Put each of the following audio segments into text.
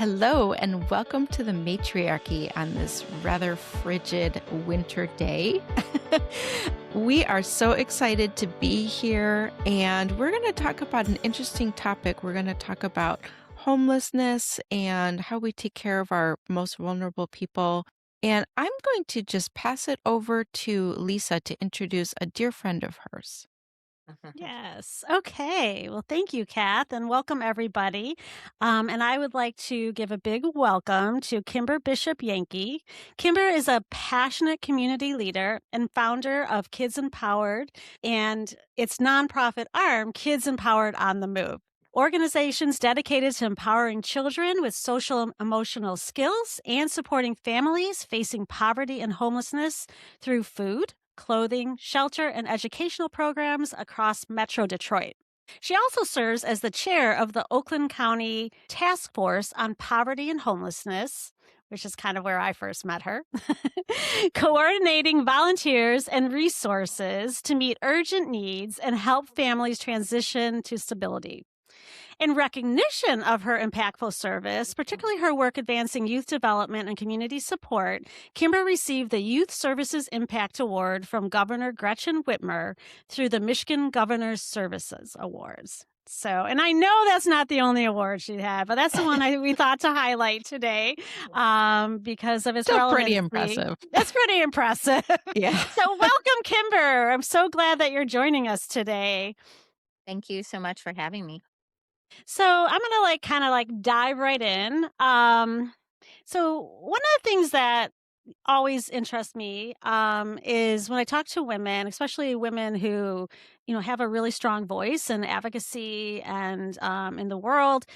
Hello, and welcome to the Matriarchy on this rather frigid winter day. We are so excited to be here, and we're going to talk about an interesting topic. We're going to talk about homelessness and how we take care of our most vulnerable people. And I'm going to just pass it over to Lisa to introduce a dear friend of hers. Yes. Okay. Well, thank you, Kath, and welcome everybody. And I would like to give a big welcome to Kimber Bishop-Yanke. Kimber is a passionate community leader and founder of Kids Empowered and its nonprofit arm, Kids Empowered on the Move. Organizations dedicated to empowering children with social and emotional skills and supporting families facing poverty and homelessness through food, clothing, shelter, and educational programs across Metro Detroit. She also serves as the chair of the Oakland County Task Force on Poverty and Homelessness, which is kind of where I first met her, coordinating volunteers and resources to meet urgent needs and help families transition to stability. In recognition of her impactful service, particularly her work advancing youth development and community support, Kimber received the Youth Services Impact Award from Governor Gretchen Whitmer through the Michigan Governor's Services Awards. So, and I know that's not the only award she had, but that's the one we thought to highlight today because of its Still pretty relevancy. impressive. That's pretty impressive. Yeah. So, welcome, Kimber. I'm so glad that you're joining us today. Thank you so much for having me. So I'm gonna kind of dive right in. So one of the things that always interests me is when I talk to women, especially women who have a really strong voice and advocacy and in the world.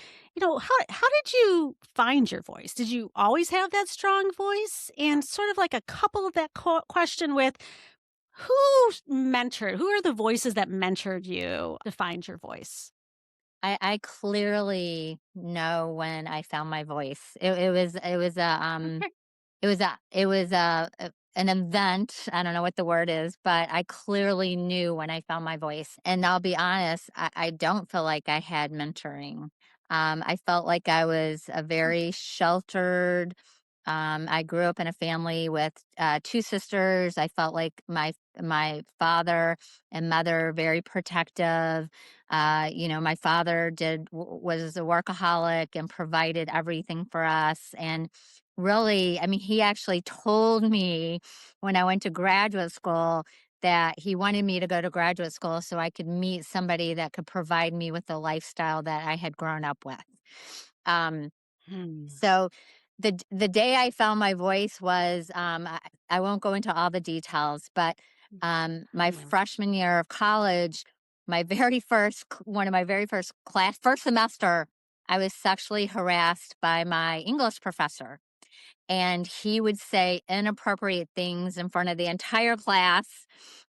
How did you find your voice? Did you always have that strong voice? And sort of like a couple of that question with who are the voices that mentored you to find your voice? I clearly know when I found my voice. It was an event. I don't know what the word is, but I clearly knew when I found my voice. And I'll be honest, I don't feel like I had mentoring. I felt like I was a very sheltered. I grew up in a family with two sisters. I felt like my father and mother very protective. My father was a workaholic and provided everything for us. And really, I mean, he actually told me when I went to graduate school that he wanted me to go to graduate school so I could meet somebody that could provide me with the lifestyle that I had grown up with. Um, Hmm. so the day I found my voice was I won't go into all the details, but my Yeah. freshman year of college, one of my very first semester, I was sexually harassed by my English professor, and he would say inappropriate things in front of the entire class.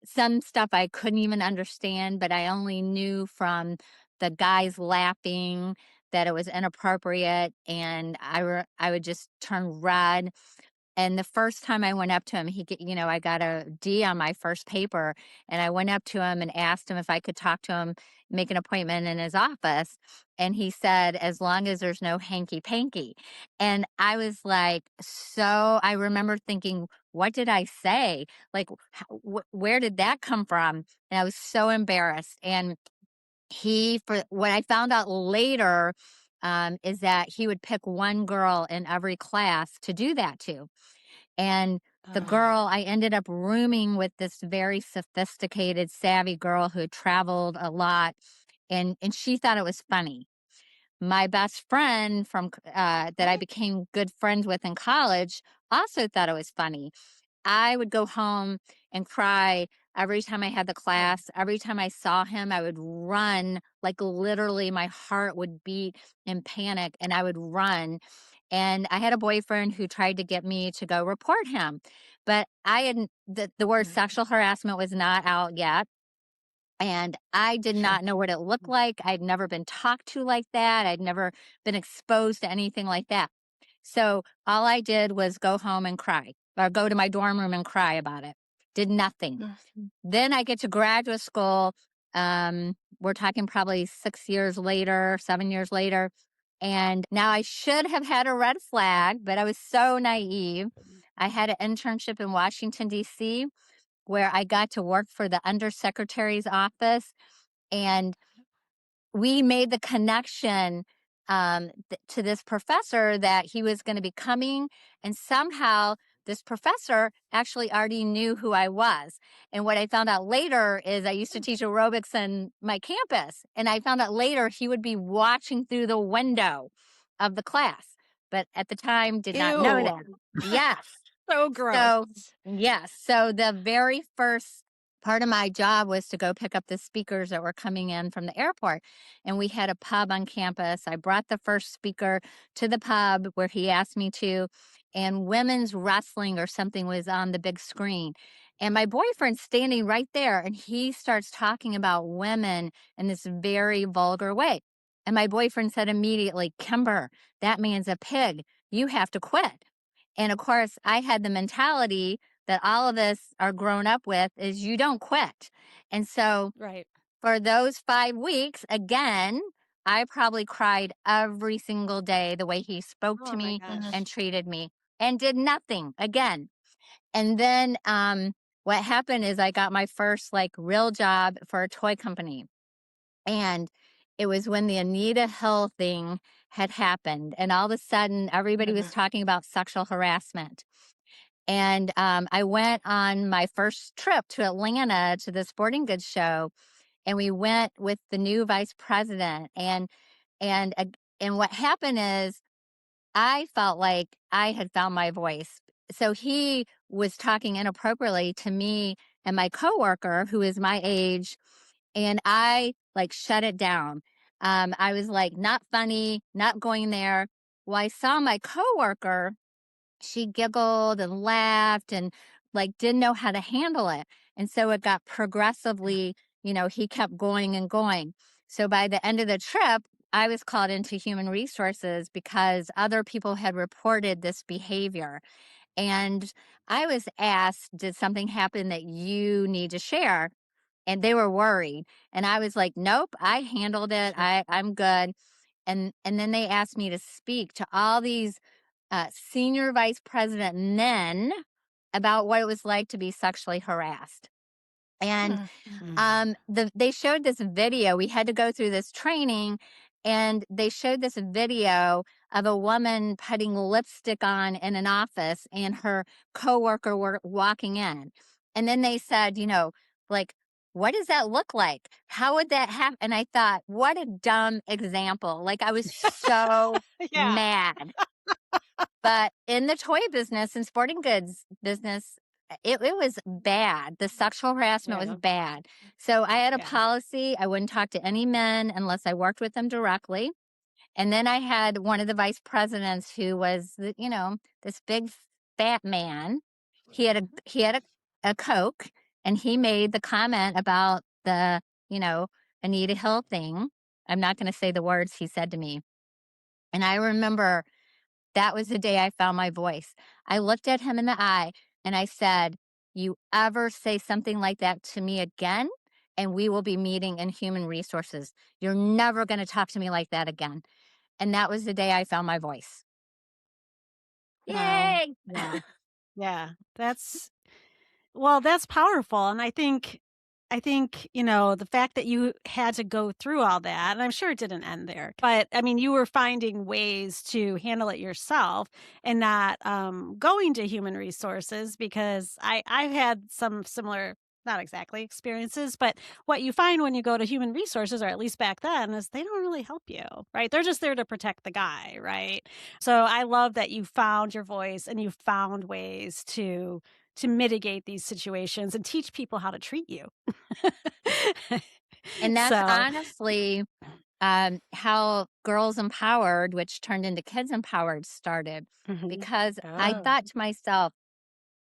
Some stuff I couldn't even understand, but I only knew from the guys laughing that it was inappropriate, and I would just turn red. And the first time I went up to him, I got a D on my first paper, and I went up to him and asked him if I could talk to him, make an appointment in his office. And he said, as long as there's no hanky panky. And I was like, so I remember thinking, what did I say? Like, where did that come from? And I was so embarrassed. And for what I found out later, is that he would pick one girl in every class to do that to. And the Oh. girl, I ended up rooming with this very sophisticated, savvy girl who had traveled a lot, and she thought it was funny. My best friend that I became good friends with in college also thought it was funny. I would go home and cry every time I had the class. Every time I saw him, I would run, like literally my heart would beat in panic and I would run. And I had a boyfriend who tried to get me to go report him, but I hadn't, the word Mm. sexual harassment was not out yet. And I did Sure. not know what it looked like. I'd never been talked to like that. I'd never been exposed to anything like that. So all I did was go home and cry, or go to my dorm room and cry about it. Did nothing. Mhm. Then I get to graduate school. We're talking probably 6 years later, 7 years later. And now I should have had a red flag, but I was so naive. I had an internship in Washington, D.C., where I got to work for the undersecretary's office. And we made the connection to this professor that he was going to be coming. And somehow this professor actually already knew who I was. And what I found out later is I used to teach aerobics on my campus. And I found out later he would be watching through the window of the class. But at the time, did not know Ew. that. Yes. So gross. So, yes. So the very first part of my job was to go pick up the speakers that were coming in from the airport. And we had a pub on campus. I brought the first speaker to the pub where he asked me to, and women's wrestling or something was on the big screen. And my boyfriend's standing right there, and he starts talking about women in this very vulgar way. And my boyfriend said immediately, Kimber, that man's a pig. You have to quit. And of course, I had the mentality that all of us are grown up with is you don't quit. And so Right. for those 5 weeks, again, I probably cried every single day the way he spoke to Oh my me gosh. and treated me and did nothing again. And then what happened is I got my first like real job for a toy company. And it was when the Anita Hill thing had happened. And all of a sudden, everybody was talking about sexual harassment. And I went on my first trip to Atlanta to the sporting goods show, and we went with the new vice president. And what happened is I felt like I had found my voice. So he was talking inappropriately to me and my coworker, who is my age, and I like shut it down. I was like, not funny, not going there. Well, I saw my coworker, she giggled and laughed and like didn't know how to handle it. And so it got progressively, he kept going and going. So by the end of the trip, I was called into human resources because other people had reported this behavior. And I was asked, did something happen that you need to share? And they were worried. And I was like, nope, I handled it. I'm good. And then they asked me to speak to all these senior vice president men about what it was like to be sexually harassed. And they showed this video. We had to go through this training, and they showed this video of a woman putting lipstick on in an office, and her coworker were walking in. And then they said, like, what does that look like? How would that happen? And I thought, what a dumb example. Like, I was so Yeah. mad. But in the toy business and sporting goods business, it was bad. The sexual harassment was bad. So I had a policy. I wouldn't talk to any men unless I worked with them directly. And then I had one of the vice presidents who was, this big fat man. He had a Coke, and he made the comment about the, Anita Hill thing. I'm not going to say the words he said to me. And I remember that was the day I found my voice. I looked at him in the eye and I said, you ever say something like that to me again, and we will be meeting in human resources. You're never going to talk to me like that again. And that was the day I found my voice. Wow. Yay! Yeah. Yeah. That's powerful. And I think, the fact that you had to go through all that, and I'm sure it didn't end there, but I mean, you were finding ways to handle it yourself and not going to human resources, because I've had some similar, not exactly experiences, but what you find when you go to human resources, or at least back then, is they don't really help you, right? They're just there to protect the guy, right? So I love that you found your voice and you found ways to mitigate these situations and teach people how to treat you. And that's So, honestly how Girls Empowered, which turned into Kids Empowered, started. Because I Oh. thought to myself,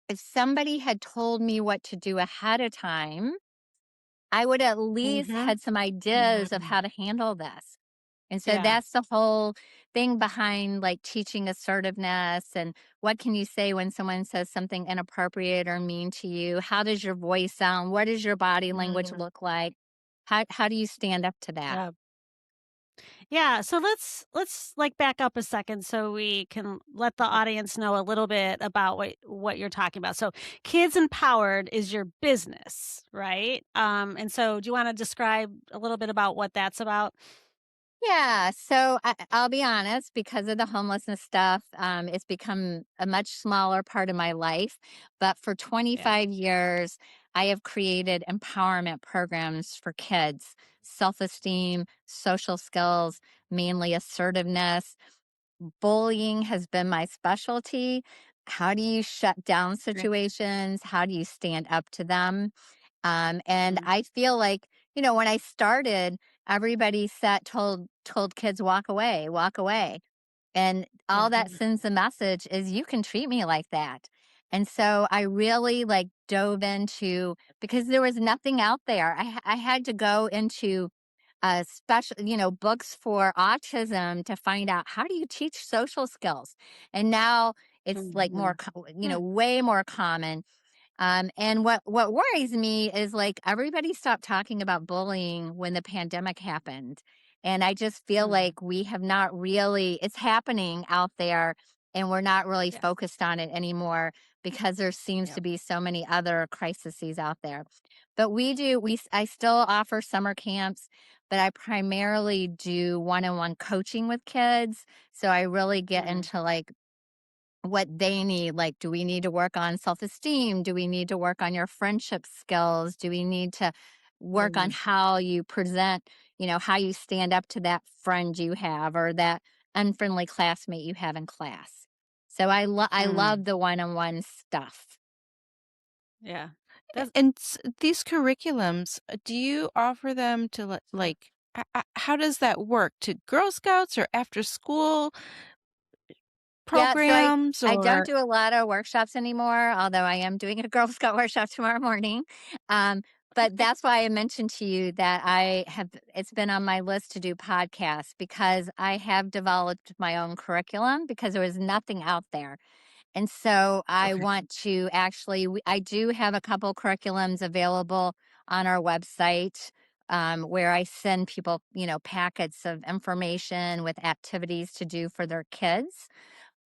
if somebody had told me what to do ahead of time, I would at least had some ideas of how to handle this. And so Yeah. that's the whole thing behind like teaching assertiveness and what can you say when someone says something inappropriate or mean to you? How does your voice sound? What does your body language look like? How do you stand up to that? Yeah. Yeah, so let's like back up a second so we can let the audience know a little bit about what you're talking about. So, Kids Empowered is your business, right? And so do you want to describe a little bit about what that's about? Yeah, so I'll be honest, because of the homelessness stuff, it's become a much smaller part of my life. But for Yeah. 25 years, I have created empowerment programs for kids, self esteem, social skills, mainly assertiveness. Bullying has been my specialty. How do you shut down Great. situations? How do you stand up to them? And Mm, I feel like, when I started, everybody told kids walk away. And all yeah. that sends the message is you can treat me like that. And so I really like dove into, because there was nothing out there. I had to go into special, books for autism to find out how do you teach social skills. And now it's like more, Mhm. Hmm. way more common. And what worries me is like everybody stopped talking about bullying when the pandemic happened. And I just feel Mm, like we have not really, it's happening out there and we're not really yeah. focused on it anymore because there seems Yeah. to be so many other crises out there. But I still offer summer camps, but I primarily do one-on-one coaching with kids. So I really get Mm, into like what they need. Like, do we need to work on self esteem? Do we need to work on your friendship skills? Do we need to work on mm, how you present, how you stand up to that friend you have or that unfriendly classmate you have in class? So I mm, love the one on one stuff. yeah. That's And these curriculums, do you offer them to like, how does that work? To Girl Scouts or after school Yeah, so programs I don't or do a lot of workshops anymore, although I am doing a Girl Scout workshop tomorrow morning. Um, but that's why I mentioned to you that it's been on my list to do podcasts because I have developed my own curriculum because there was nothing out there. And so I okay. want to actually, I do have a couple curriculums available on our website. Where I send people, packets of information with activities to do for their kids,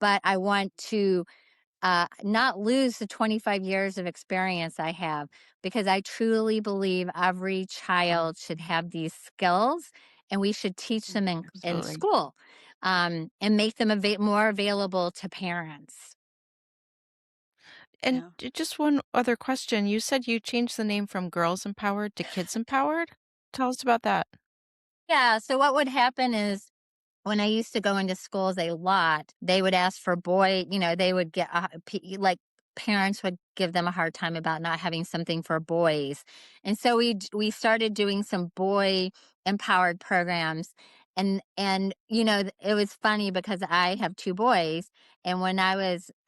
but I want to not lose the 25 years of experience I have because I truly believe every Oh, child should have these skills and we should teach them in absolutely. school, and make them more available to parents. And yeah. just one other question. You said you changed the name from Girls Empowered to Kids Empowered? Tell us about that. Yeah. So, what would happen is when I used to go into schools a lot, they would ask for they would get like parents would give them a hard time about not having something for boys. And so we started doing some boy empowered programs. And it was funny because I have two boys, and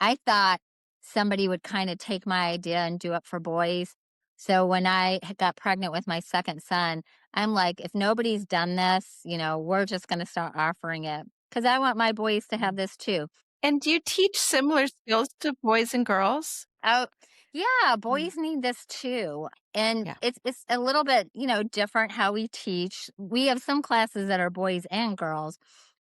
I thought somebody would kind of take my idea and do it for boys. So when I got pregnant with my second son, I'm like, if nobody's done this, we're just going to start offering it because I want my boys to have Mm, this too. And do you teach similar skills to boys and girls? Oh, yeah, mm, boys need this too. And Yeah. it's a little bit, different how we teach. We have some classes that are boys and girls,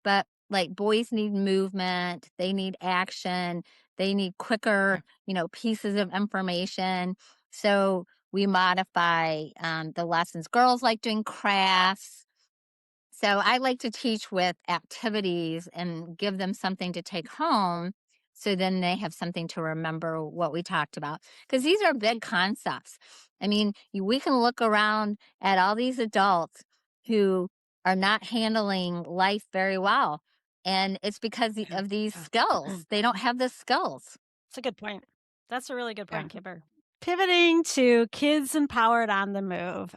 but like boys need movement, they need action, they need quicker, Okay. pieces of information. So we modify the lessons. Girls like doing crafts. So I like to teach with activities and give them something to take home so then they have something to remember what we talked about. Because these are big concepts. I mean, we can look around at all these adults who are not handling life very well. And it's because yeah. of these Yeah. skills. They don't have the skills. That's a good point. That's a really good Yeah. point, Kimber. Pivoting to Kids Empowered on the Move.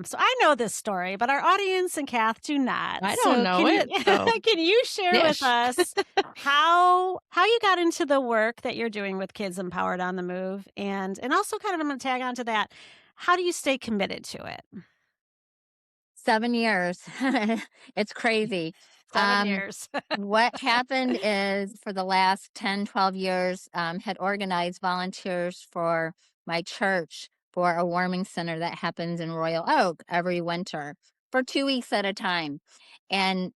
So I know this story, but our audience and Kath do not. I don't So know can you it, so can you share with dish. us how you got into the work that you're doing with Kids Empowered on the Move, and also kind of I'm going to tag on to that. How do you stay committed to it? 7 years. It's crazy. 7 years. What happened is for the last 10, 12 years, had organized volunteers for my church for a warming center that happens in Royal Oak every winter. for 2 weeks at a time. And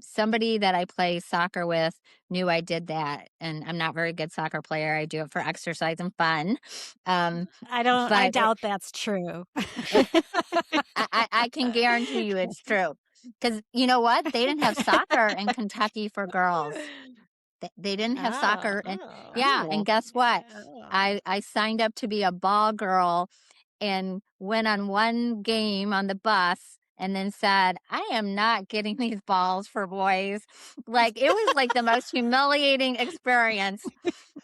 somebody that I play soccer with knew I did that. And I'm not a very good soccer player. I do it for exercise and fun. I But doubt that's true. I can guarantee you it's true. Because you know what? They didn't have soccer in Kentucky for girls. They didn't have Oh, soccer. And oh, yeah, and guess what? oh. I signed up to be a ball girl and went on one game on the bus and then said, I am not getting these balls for boys. Like it was like the most humiliating experience.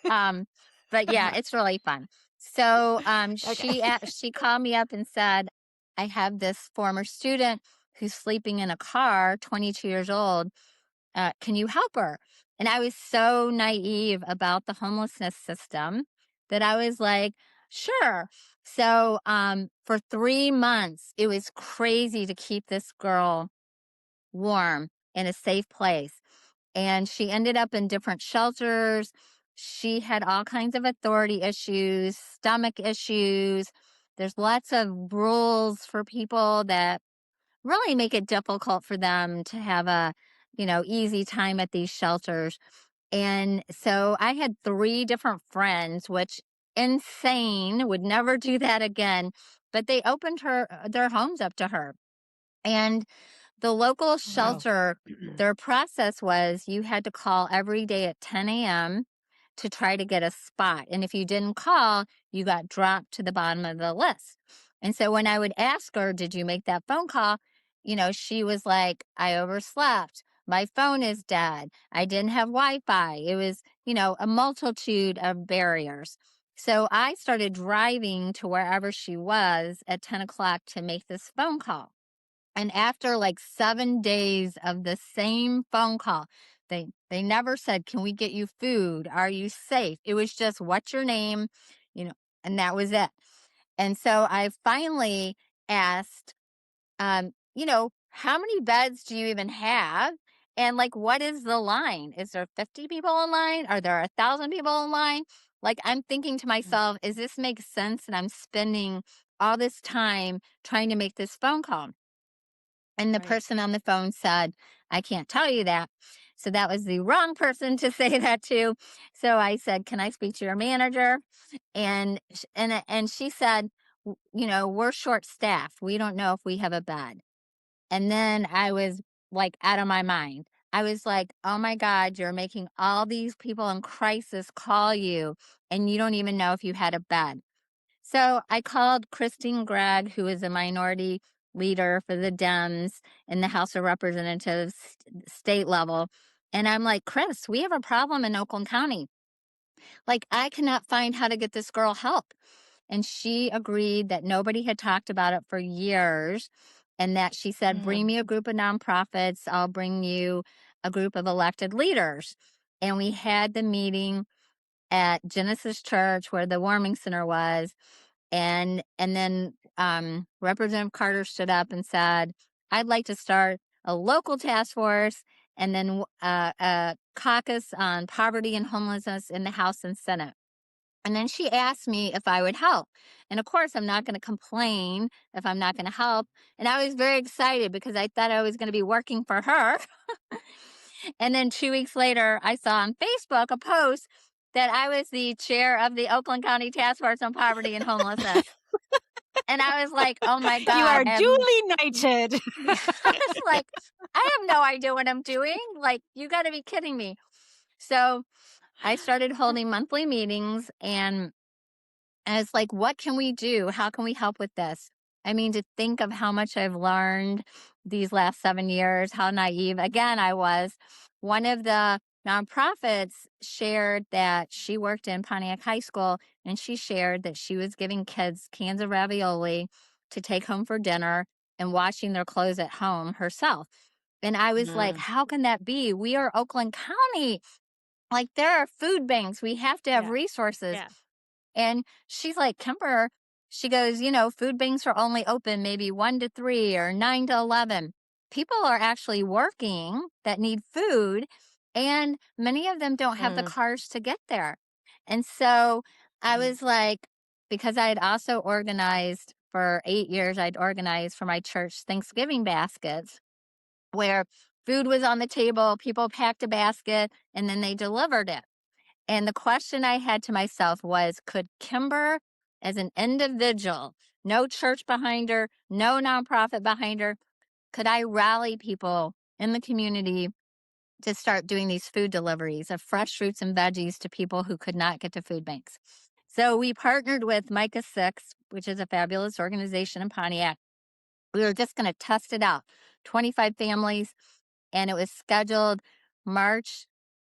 Um, but yeah, it's really fun. So Okay. she called me up and said, I have this former student who's sleeping in a car, 22 years old. Can you help her? And I was so naive about the homelessness system that I was like, sure. So for 3 months, it was crazy to keep this girl warm in a safe place. And she ended up in different shelters. She had all kinds of authority issues, stomach issues. There's lots of rules for people that really make it difficult for them to have a, easy time at these shelters. And so I had 3 different friends, which insane, would never do that again, but they opened their homes up to her. And the local Wow. shelter, their process was you had to call every day at 10 a.m. to try to get a spot. And if you didn't call, you got dropped to the bottom of the list. And so when I would ask her, did you make that phone call? She was like, I overslept. My phone is dead. I didn't have Wi Fi. It was, a multitude of barriers. So I started driving to wherever she was at 10 o'clock to make this phone call. And after like 7 days of the same phone call, they never said, "Can we get you food? Are you safe?" It was just, "What's your name?" You know, and that was it. And so I finally asked, how many beds do you even have? And like, what is the line? Is there 50 people in line? Are there 1,000 people in line? Like, I'm thinking to Mm, myself, is this make sense? And I'm spending all this time trying to make this phone call. And the right. person on the phone said, I can't tell you that. So that was the wrong person to say that to. So I said, can I speak to your manager? And she said, we're short staffed. We don't know if we have a bed." And then I was like out of my mind. I was like, oh my God, you're making all these people in crisis call you and you don't even know if you had a bed. So I called Christine Gregg, who is a minority leader for the Dems in the House of Representatives state level. And I'm like, Chris, we have a problem in Oakland County. Like, I cannot find how to get this girl help. And she agreed that nobody had talked about it for years. And that she said, bring Mm, me a group of nonprofits. I'll bring you a group of elected leaders. And we had the meeting at Genesis Church where the warming center was. And then Representative Carter stood up and said, I'd like to start a local task force and then a caucus on poverty and homelessness in the House and Senate. And then she asked me if I would help. And of course, I'm not going to complain if I'm not going to help. And I was very excited because I thought I was going to be working for her. And then 2 weeks later, I saw on Facebook a post that I was the chair of the Oakland County Task Force on Poverty and Homelessness. And I was like, oh my you God. are duly knighted. I was like, I have no idea what I'm doing. Like, you got to be kidding me. So I started holding monthly meetings and it's like, what can we do? How can we help with this? I mean, to think of how much I've learned these last 7 years, how naive again I was. One of the nonprofits shared that she worked in Pontiac High School and she shared that she was giving kids cans of ravioli to take home for dinner and washing their clothes at home herself. And I was like, Mm, how can that be? We are Oakland County. Like, there are food banks. We have to have yeah, resources. yeah. And she's like, Kimber, she goes, food banks are only open maybe 1 to 3 or 9 to 11. People are actually working that need food, and many of them don't have the Mm, cars to get there. And so I mm, was like, because I had also organized for 8 years, I'd organized for my church Thanksgiving baskets where food was on the table, people packed a basket, and then they delivered it. And the question I had to myself was, could Kimber, as an individual, no church behind her, no nonprofit behind her, could I rally people in the community to start doing these food deliveries of fresh fruits and veggies to people who could not get to food banks? So we partnered with Micah 6, which is a fabulous organization in Pontiac. We were just going to test it out. 25 families, and it was scheduled March.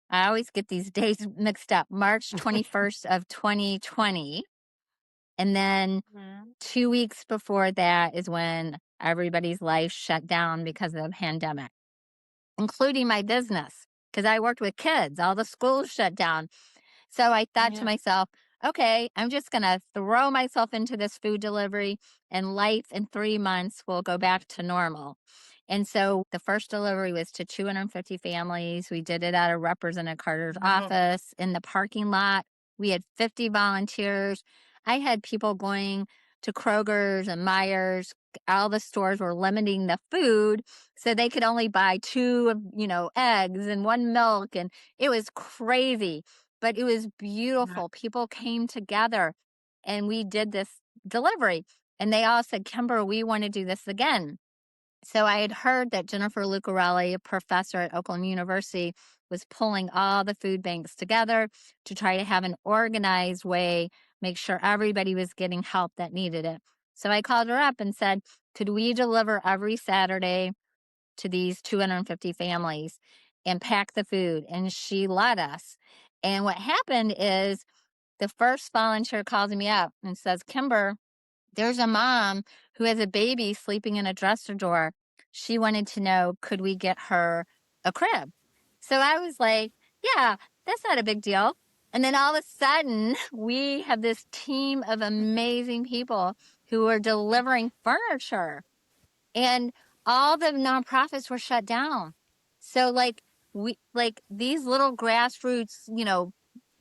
I always get these days mixed up. March 21st of 2020. And then 2 weeks before that is when everybody's life shut down because of the pandemic, including my business, because I worked with kids. All the schools shut down. So I thought to myself, okay, I'm just going to throw myself into this food delivery, and life in 3 months will go back to normal. And so the first delivery was to 250 families. We did it at a Representative Carter's office in the parking lot. We had 50 volunteers. I had people going to Kroger's and Myers. All the stores were limiting the food so they could only buy 2, eggs and 1 milk. And it was crazy, but it was beautiful. People came together and we did this delivery. And they all said, Kimber, we want to do this again. So I had heard that Jennifer Lucarelli, a professor at Oakland University, was pulling all the food banks together to try to have an organized way, make sure everybody was getting help that needed it. So I called her up and said, could we deliver every Saturday to these 250 families and pack the food? And she let us. And what happened is the first volunteer calls me up and says, Kimber, there's a mom who has a baby sleeping in a dresser drawer. She wanted to know, could we get her a crib? So I was like, yeah, that's not a big deal. And then all of a sudden, we have this team of amazing people who are delivering furniture, and all the nonprofits were shut down. So these little grassroots,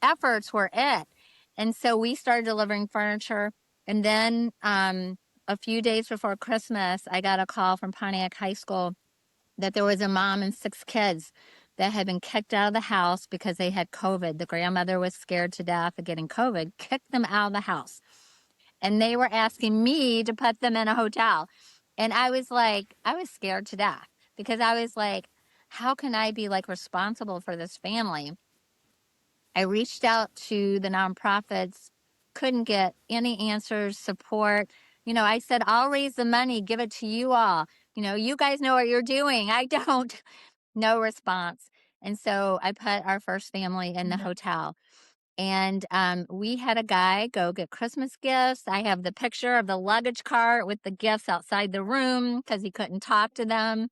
efforts were it. And so we started delivering furniture. And then a few days before Christmas, I got a call from Pontiac High School that there was a mom and 6 kids that had been kicked out of the house because they had COVID. The grandmother was scared to death of getting COVID, kicked them out of the house. And they were asking me to put them in a hotel. And I was scared to death because I was like, how can I be responsible for this family? I reached out to the nonprofits, couldn't get any answers, support. I said, I'll raise the money, give it to you all. You guys know what you're doing. I don't. No response. And so I put our first family in the hotel. And we had a guy go get Christmas gifts. I have the picture of the luggage cart with the gifts outside the room because he couldn't talk to them.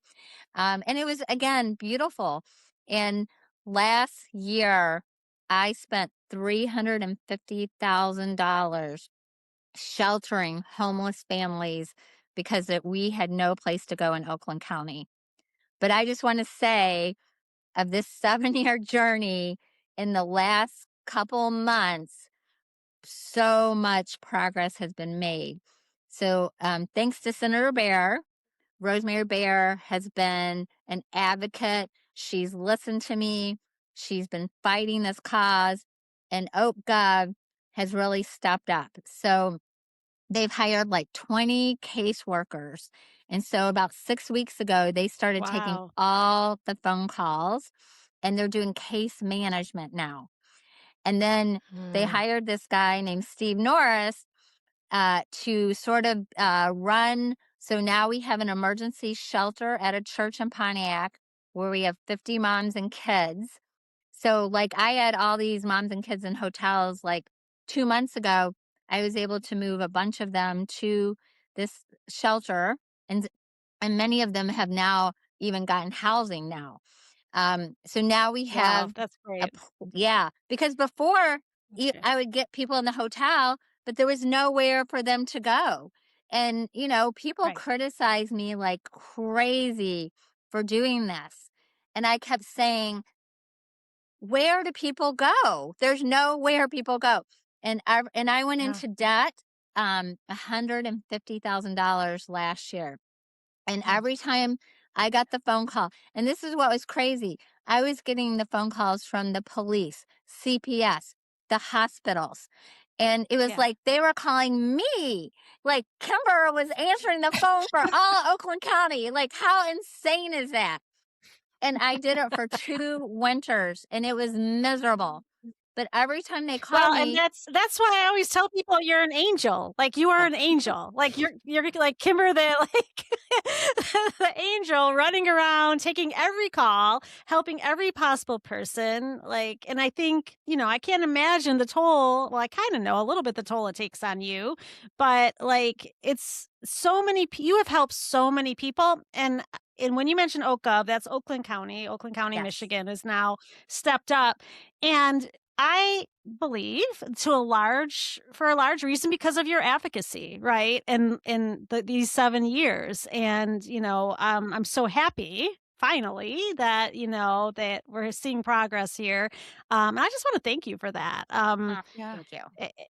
And it was, again, beautiful. And last year, I spent $350,000 sheltering homeless families because we had no place to go in Oakland County. But I just want to say, of this 7-year journey, in the last couple months, so much progress has been made. So thanks to Senator Bear, Rosemary Bear has been an advocate. She's listened to me. She's been fighting this cause, and OakGov has really stepped up. So they've hired 20 caseworkers. And so about 6 weeks ago, they started taking all the phone calls, and they're doing case management now. And then they hired this guy named Steve Norris to sort of run. So now we have an emergency shelter at a church in Pontiac where we have 50 moms and kids. So I had all these moms and kids in hotels 2 months ago. I was able to move a bunch of them to this shelter, and many of them have now even gotten housing now. So now we have that's great. because before I would get people in the hotel, but there was nowhere for them to go. And, people criticize me like crazy for doing this. And I kept saying, where do people go? There's nowhere people go. And I went into debt $150,000 last year. And every time I got the phone call, and this is what was crazy, I was getting the phone calls from the police, CPS, the hospitals. And it was Yeah. like they were calling me. Like Kimber was answering the phone for all of Oakland County. Like, how insane is that? And I did it for 2 winters, and it was miserable. But every time they called Well, and me, that's why I always tell people you're an angel. Like you are yeah, an angel. Like you're like Kimber the like the angel running around taking every call, helping every possible person. Like and I think, I can't imagine the toll. Well, I kind of know a little bit the toll it takes on you, but like it's so many you have helped so many people and when you mention OCA, that's Oakland County, yes. Michigan has now stepped up. And I believe for a large reason because of your advocacy, right? And these 7 years, and I'm so happy finally that that we're seeing progress here. And I just want to thank you for that. Oh, Yeah. thank you. I- I-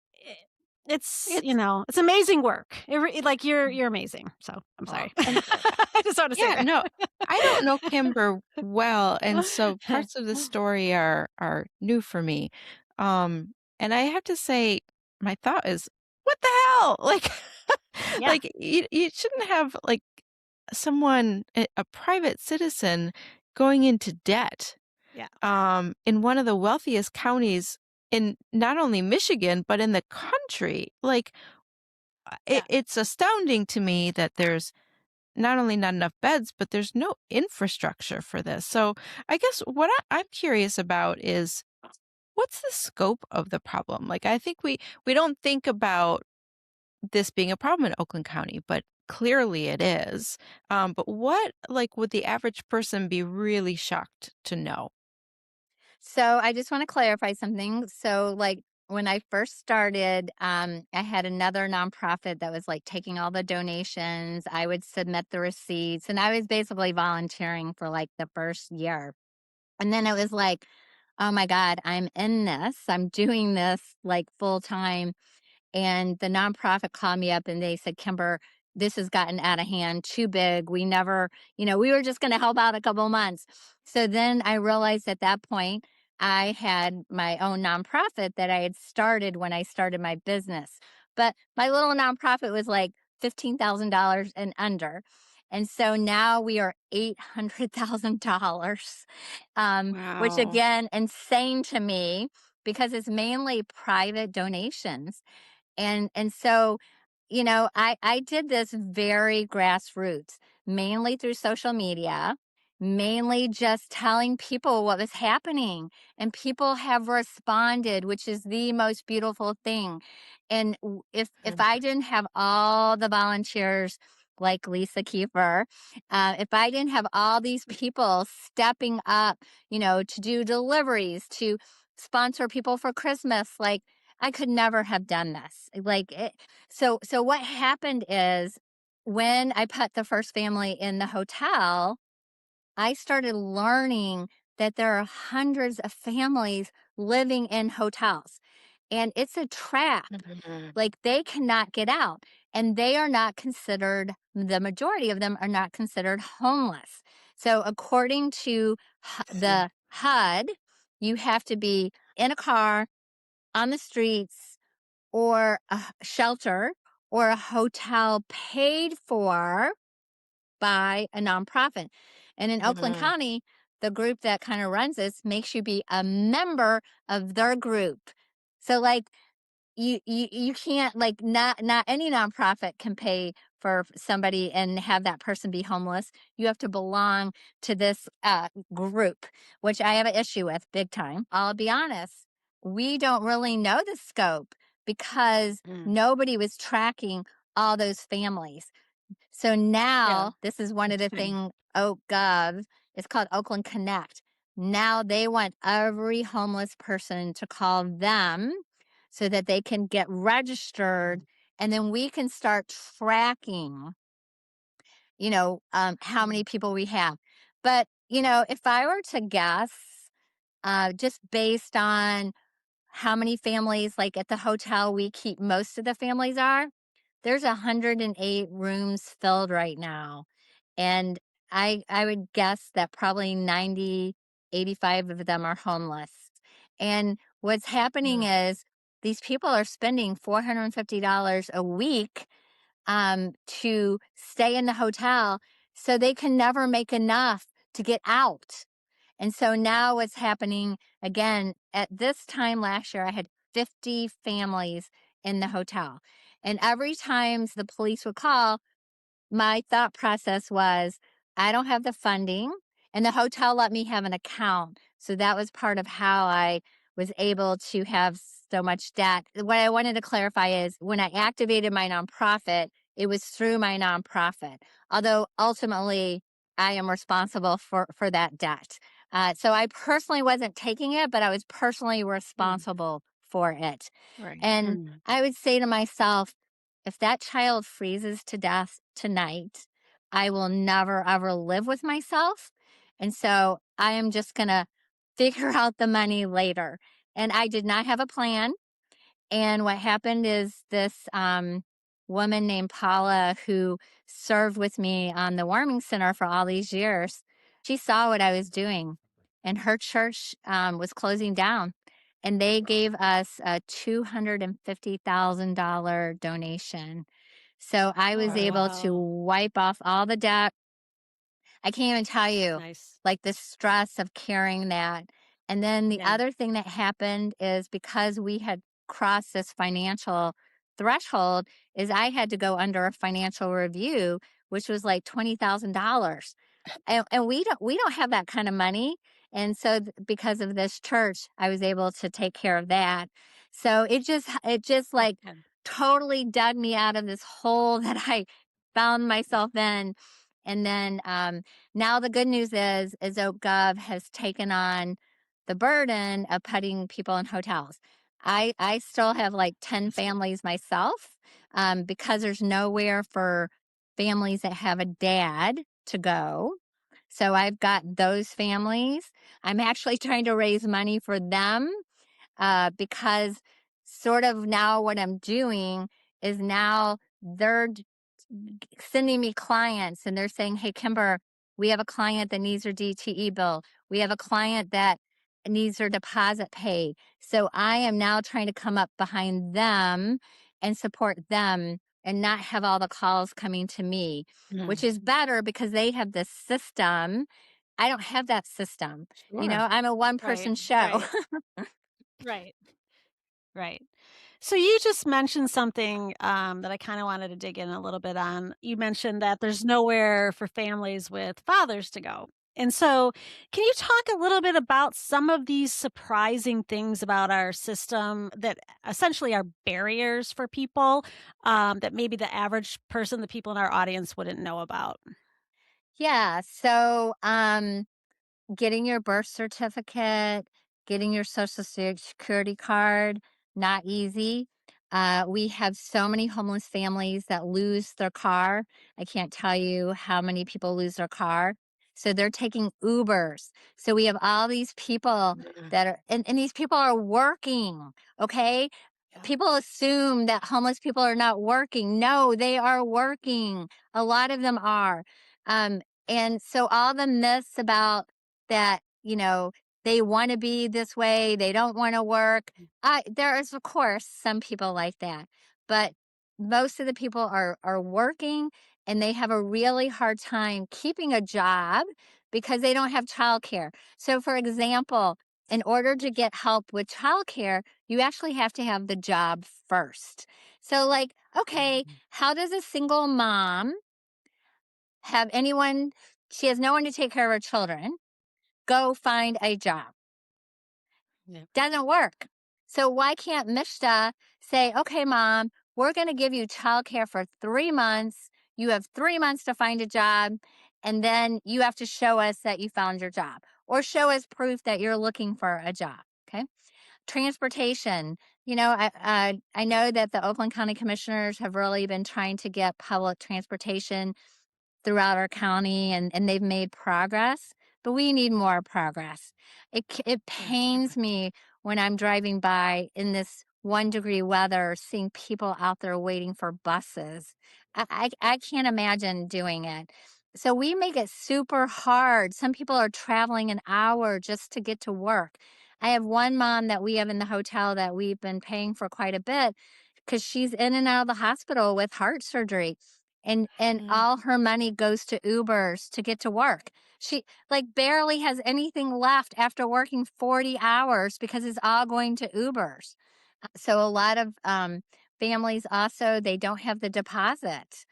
it's It's it's amazing work. Like you're amazing. So I'm Well, sorry. thank you. I just want to say yeah, that. no, I don't know Kimber well, and so parts of the story are new for me. And I have to say, my thought is, what the hell? Like, Yeah, like you shouldn't have like someone, a private citizen, going into debt. yeah, In one of the wealthiest counties in not only Michigan but in the country. Like, yeah. it's astounding to me that there's not only not enough beds, but there's no infrastructure for this. So I guess what I'm curious about is what's the scope of the problem? Like, I think we don't think about this being a problem in Oakland County, but clearly it is. But what, like, would the average person be really shocked to know? So I just want to clarify something. So, like, when I first started, I had another nonprofit that was like taking all the donations. I would submit the receipts, and I was basically volunteering for like the first year. And then it was like, oh my God, I'm in this. I'm doing this like full time. And the nonprofit called me up and they said, Kimber, this has gotten out of hand, too big. We never, we were just going to help out a couple months. So then I realized at that point, I had my own nonprofit that I had started when I started my business. But my little nonprofit was like $15,000 and under. And so now we are $800,000, which Wow. again, insane to me because it's mainly private donations. And so, I did this very grassroots, mainly through social media, mainly just telling people what was happening. And people have responded, which is the most beautiful thing. And if I didn't have all the volunteers like Lisa Kiefer, if I didn't have all these people stepping up, to do deliveries, to sponsor people for Christmas, like I could never have done this. So what happened is when I put the first family in the hotel, I started learning that there are hundreds of families living in hotels. And it's a trap. Mhm. Like they cannot get out. And they are not considered, the majority of them are not considered homeless. So according to the HUD, you have to be in a car, on the streets, or a shelter or a hotel paid for by a nonprofit. And in Oakland Mhm. County, the group that kind of runs this makes you be a member of their group. So like you can't, like, not any nonprofit can pay for somebody and have that person be homeless. You have to belong to this group, which I have an issue with big time. I'll be honest, we don't really know the scope because Mm, nobody was tracking all those families. So yeah, now this is one of the interesting. things Oak Gov, it's called Oakland Connect. Now they want every homeless person to call them so that they can get registered, and then we can start tracking, how many people we have. But, if I were to guess, just based on how many families, like at the hotel we keep most of the families are, there's 108 rooms filled right now. And I would guess that probably 90, 85 of them are homeless. And what's happening Mm. is these people are spending $450 a week to stay in the hotel, so they can never make enough to get out. And so now what's happening again, at this time last year, I had 50 families in the hotel. And every time the police would call, my thought process was, I don't have the funding, and the hotel let me have an account. So that was part of how I was able to have so much debt. What I wanted to clarify is when I activated my nonprofit, it was through my nonprofit, although ultimately I am responsible for that debt. So I personally wasn't taking it, but I was personally Mm. responsible for it. Right. And Mm. I would say to myself, if that child freezes to death tonight, I will never ever live with myself. And so I am just going to figure out the money later. And I did not have a plan. And what happened is this woman named Paula, who served with me on the warming center for all these years, she saw what I was doing. And her church was closing down. And they gave us a $250,000 donation. So I was Wow. able to Wow. wipe off all the debt. I can't even tell you, Nice. like, the stress of carrying that. And then the Yeah. other thing that happened is because we had crossed this financial threshold is I had to go under a financial review, which was like $20,000. And we don't have that kind of money. And so because of this church, I was able to take care of that. So it just That's like good. totally dug me out of this hole that I found myself in. And then now the good news is OakGov has taken on the burden of putting people in hotels. I still have like 10 That's good. families myself because there's nowhere for families that have a dad to go. So I've got those families. I'm actually trying to raise money for them because sort of now what I'm doing is now they're sending me clients and they're saying, hey, Kimber, we have a client that needs her DTE bill. We have a client that needs her deposit paid. So I am now trying to come up behind them and support them and not have all the calls coming to me, which Mm. is better because they have this system. I don't have that system. Sure. I'm a one Right. person show. Right. Right. Right. So you just mentioned something that I kind of wanted to dig in a little bit on. You mentioned that there's nowhere for families with fathers to go. And so, can you talk a little bit about some of these surprising things about our system that essentially are barriers for people that maybe the average person, the people in our audience wouldn't know about? Yeah. So, getting your birth certificate, getting your social security card, not easy. We have so many homeless families that lose their car. I can't tell you how many people lose their car. So they're taking Ubers. So we have all these people Yeah. that are, and these people are working. Okay. Yeah. People assume that homeless people are not working. No, they are working. A lot of them are. Um, and so all the myths about that, they want to be this way, they don't want to work. There is, of course, some people like that, but most of the people are working and they have a really hard time keeping a job because they don't have childcare. So, for example, in order to get help with childcare, you actually have to have the job first. So, like, okay, Mhm. how does a single mom have anyone? She has no one to take care of her children. Go find a job. Yeah. Doesn't work. So why can't Mishta say, okay, mom, we're going to give you childcare for 3 months. You have 3 months to find a job. And then you have to show us that you found your job or show us proof that you're looking for a job. Okay. Transportation. I know that the Oakland County Commissioners have really been trying to get public transportation throughout our county and they've made progress, but we need more progress. It Absolutely. pains me when I'm driving by in this 1-degree weather, seeing people out there waiting for buses. I can't imagine doing it. So we make it super hard. Some people are traveling an hour just to get to work. I have one mom that we have in the hotel that we've been paying for quite a bit because she's in and out of the hospital with heart surgery. And Mm. all her money goes to Ubers to get to work. She like barely has anything left after working 40 hours because it's all going to Ubers. So a lot of families also, they don't have the deposit.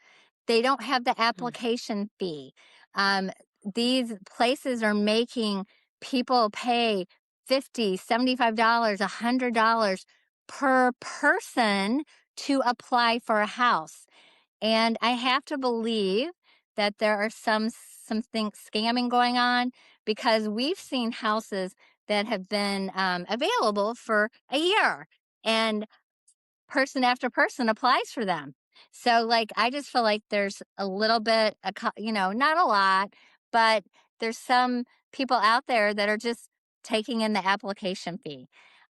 They don't have the Mm. application fee. Um, these places are making people pay $50, $75, $100 per person to apply for a house. And I have to believe that there are something scamming going on because we've seen houses that have been available for a year. And person after person applies for them. So, like, I just feel like there's a little bit, not a lot, but there's some people out there that are just taking in the application fee.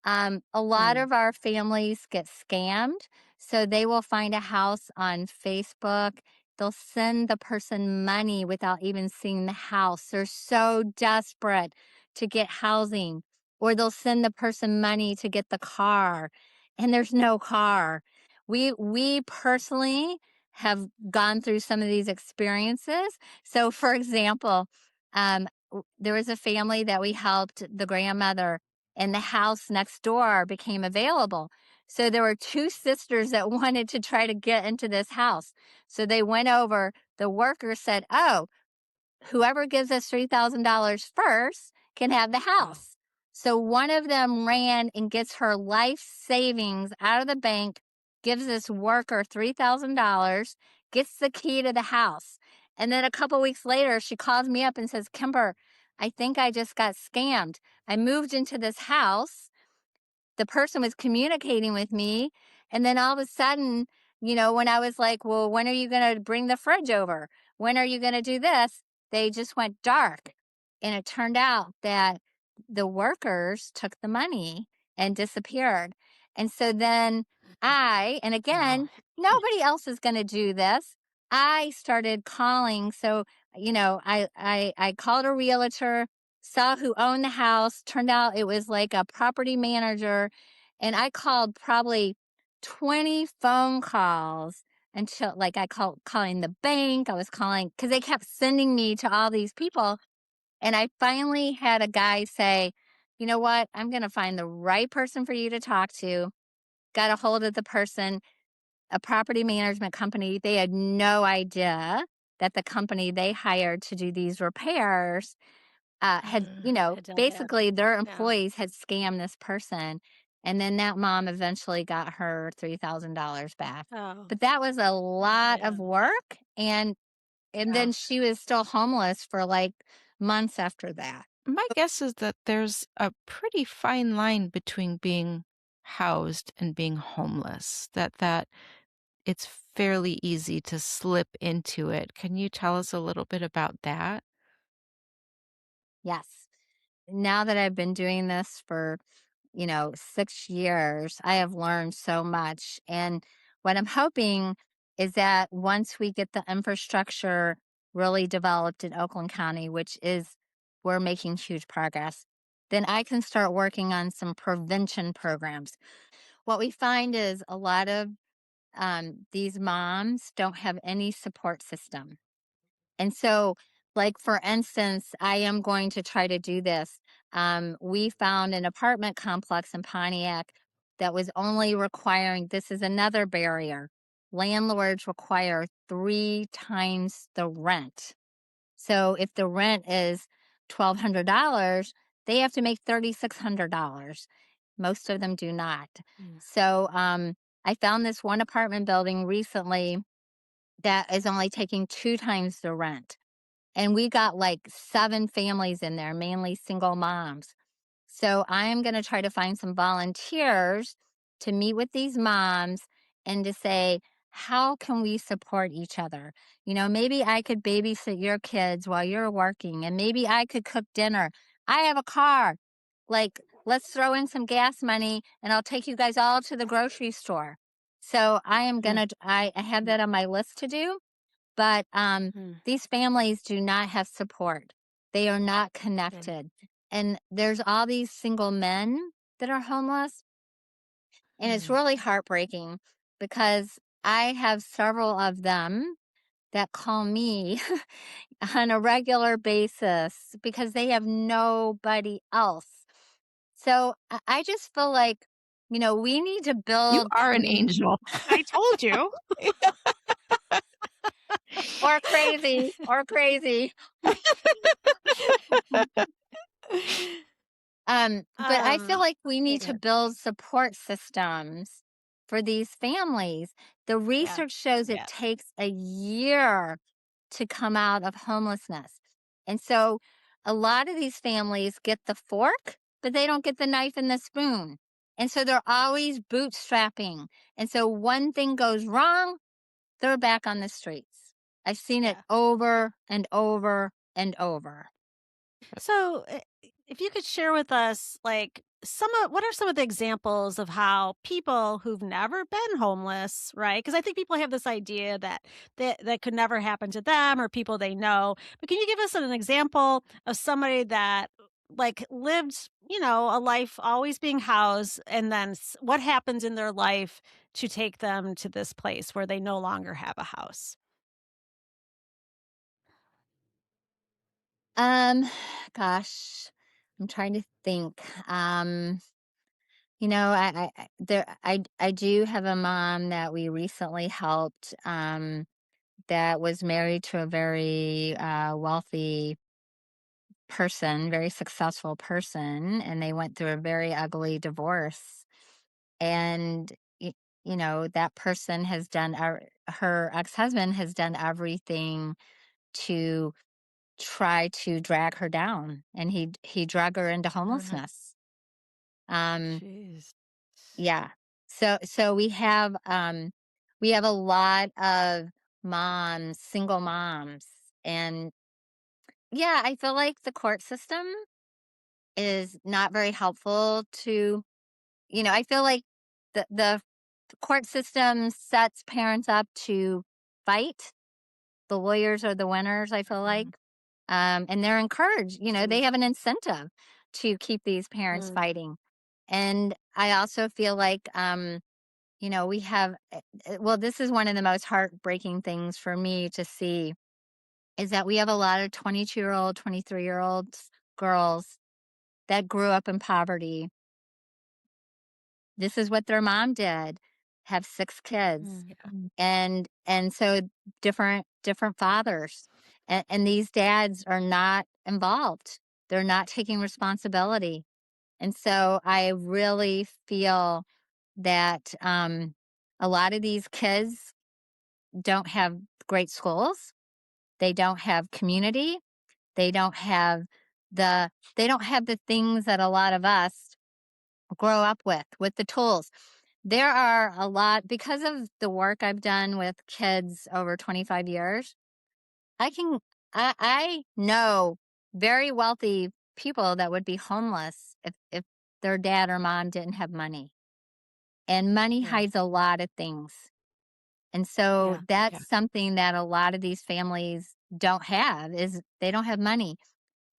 A lot Mm. of our families get scammed. So they will find a house on Facebook. They'll send the person money without even seeing the house. They're so desperate to get housing, or they'll send the person money to get the car and there's no car. We personally have gone through some of these experiences. So, for example, there was a family that we helped the grandmother, and the house next door became available. So there were two sisters that wanted to try to get into this house. So they went over. The worker said, "Oh, whoever gives us $3,000 first can have the Oh. house." So one of them ran and gets her life savings out of the bank, gives this worker $3,000, gets the key to the house. And then a couple weeks later, she calls me up and says, "Kimber, I think I just got scammed. I moved into this house, the person was communicating with me. And then all of a sudden, when I was like, well, when are you going to bring the fridge over? When are you going to do this?" They just went dark. And it turned out that the workers took the money and disappeared. And so then and Wow. again, nobody else is going to do this. I started calling. So, I called a realtor, saw who owned the house. Turned out it was like a property manager. And I called probably 20 phone calls until, like, I called calling the bank. I was calling because they kept sending me to all these people. And I finally had a guy say, "You know what? I'm going to find the right person for you to talk to." Got a hold of the person, a property management company. They had no idea that the company they hired to do these repairs had, Had done that. basically their Yeah. employees had scammed this person. And then that mom eventually got her $3,000 back. Oh, But that was a lot of man. work. And Yeah. then she was still homeless for like months after that. My guess is that there's a pretty fine line between being housed and being homeless, that it's fairly easy to slip into it. Can you tell us a little bit about that? Yes. Now that I've been doing this for 6 years, I have learned so much. And what I'm hoping is that once we get the infrastructure really developed in Oakland County, which is, we're making huge progress, then I can start working on some prevention programs. What we find is a lot of these moms don't have any support system. And so, like, for instance, I am going to try to do this. We found an apartment complex in Pontiac that was only requiring, this is another barrier. Landlords require 3 times the rent. So if the rent is $1,200, they have to make $3,600. Most of them do not. Mm. So I found this one apartment building recently that is only taking 2 times the rent. And we got like 7 families in there, mainly single moms. So I'm going to try to find some volunteers to meet with these moms and to say, how can we support each other? Maybe I could babysit your kids while you're working, and maybe I could cook dinner. I have a car. Like, let's throw in some gas money and I'll take you guys all to the grocery store. So Mm, I have that on my list to do. But mm, these families do not have support. They are not good. connected. And there's all these single men that are homeless. And it's Mm. really heartbreaking because I have several of them that call me on a regular basis because they have nobody else. So I just feel like, we need to You build are an angel. I told you. or crazy or crazy. But I feel like we Okay, need to good. build support systems for these families. The Yeah. research shows it Yeah. takes a year to come out of homelessness. And so a lot of these families get the fork, but they don't get the knife and the spoon. And so they're always bootstrapping. And so one thing goes wrong, they're back on the streets. I've seen it Yeah. over and over and over. So, if you could share with us, like, what are some of the examples of how people who've never been homeless, right? Because I think people have this idea that could never happen to them or people they know. But can you give us an example of somebody that like lived, a life always being housed, and then what happens in their life to take them to this place where they no longer have a house? Um, gosh, I'm trying to think. I do have a mom that we recently helped, that was married to a very wealthy person, very successful person, and they went through a very ugly divorce. And that person has done her ex-husband has done everything to try to drag her down, and he drug her into Uh, homelessness. Um, Jeez. yeah. So we have a lot of moms, single moms, and yeah, I feel like the court system is not very helpful to, I feel like the court system sets parents up to fight. The lawyers are the winners, I feel like. Mm, And they're encouraged, they Jeez. have an incentive to keep these parents Mm, fighting. And I also feel like, we have, well, this is one of the most heartbreaking things for me to see is that we have a lot of 22-year-old, 23-year-old girls that grew up in poverty. This is what their mom did, have 6 kids. yeah. And so different fathers, and these dads are not involved. They're not taking responsibility. And so I really feel that a lot of these kids don't have great schools. They don't have community. They don't have they don't have the things that a lot of us grow up with the tools. There are a lot, because of the work I've done with kids over 25 years. I can I know very wealthy people that would be homeless if their dad or mom didn't have money. And money Yeah. hides a lot of things. And so Yeah. Yeah. that's something that a lot of these families don't have, is they don't have money.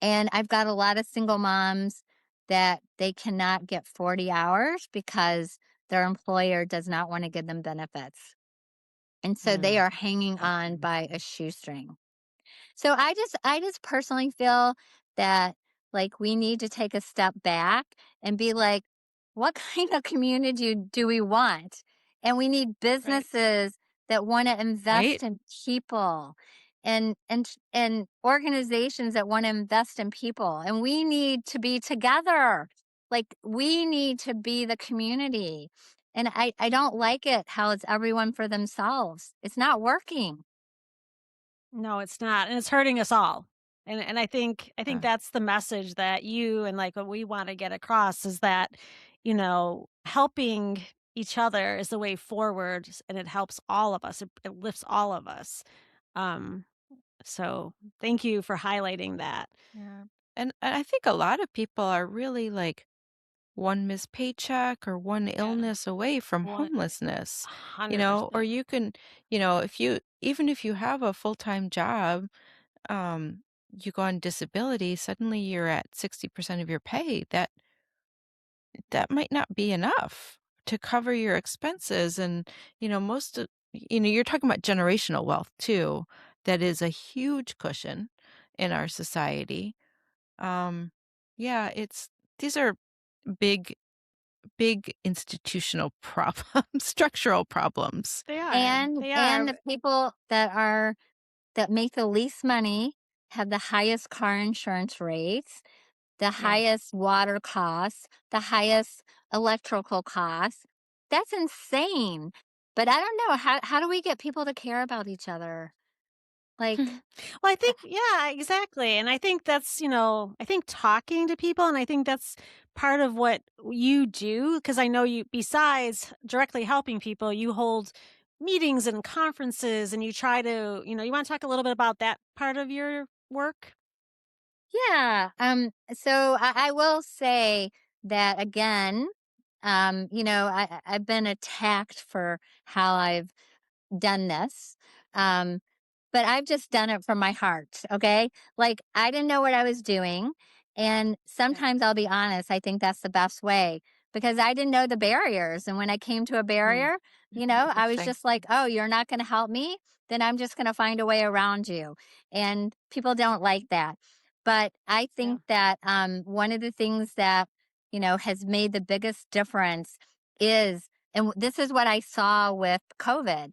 And I've got a lot of single moms that they cannot get 40 hours because their employer does not want to give them benefits. And so they Mm, are hanging yeah. on by a shoestring. So I just personally feel that, like, we need to take a step back and be like, what kind of community do we want? And we need Right. businesses that want to invest Right. in people, and organizations that want to invest in people. And we need to be together. Like, we need to be the community. And I don't like it how it's everyone for themselves. It's not working. No, it's not, and it's hurting us all. And I think Yeah. that's the message that you and, like, what we wanna get across is that, helping each other is the way forward, and it helps all of us. It lifts all of us. Um, so thank you for highlighting that. Yeah. And I think a lot of people are really like one missed paycheck or one Yeah. illness away from One homelessness, or 100%. you can, even if you have a full-time job, um, you go on disability, suddenly you're at 60% of your pay. That might not be enough to cover your expenses. And, you're talking about generational wealth too. That is a huge cushion in our society. Um, yeah, these are big, big institutional problems, structural problems. They are. And They and are. the people that make the least money have the highest car insurance rates, the Yeah. highest water costs, the highest electrical costs. That's insane. But I don't know, how do we get people to care about each other? Like, Well, I uh, think, yeah, exactly. And I think that's, I think talking to people, and I think that's part of what you do. Cause I know you, besides directly helping people, you hold meetings and conferences and you try to, you want to talk a little bit about that part of your work? yeah. So I will say that again, I've been attacked for how I've done this. Um, but I've just done it from my heart. Okay. Like I didn't know what I was doing. And Yeah. sometimes I'll be honest, I think that's the best way because I didn't know the barriers. And when I came to a Mm, barrier, I was Interesting. just like, oh, you're not going to help me? Then I'm just going to find a way around you. And people don't like that. But I yeah. think that one of the things that, has made the biggest difference is, and this is what I saw with COVID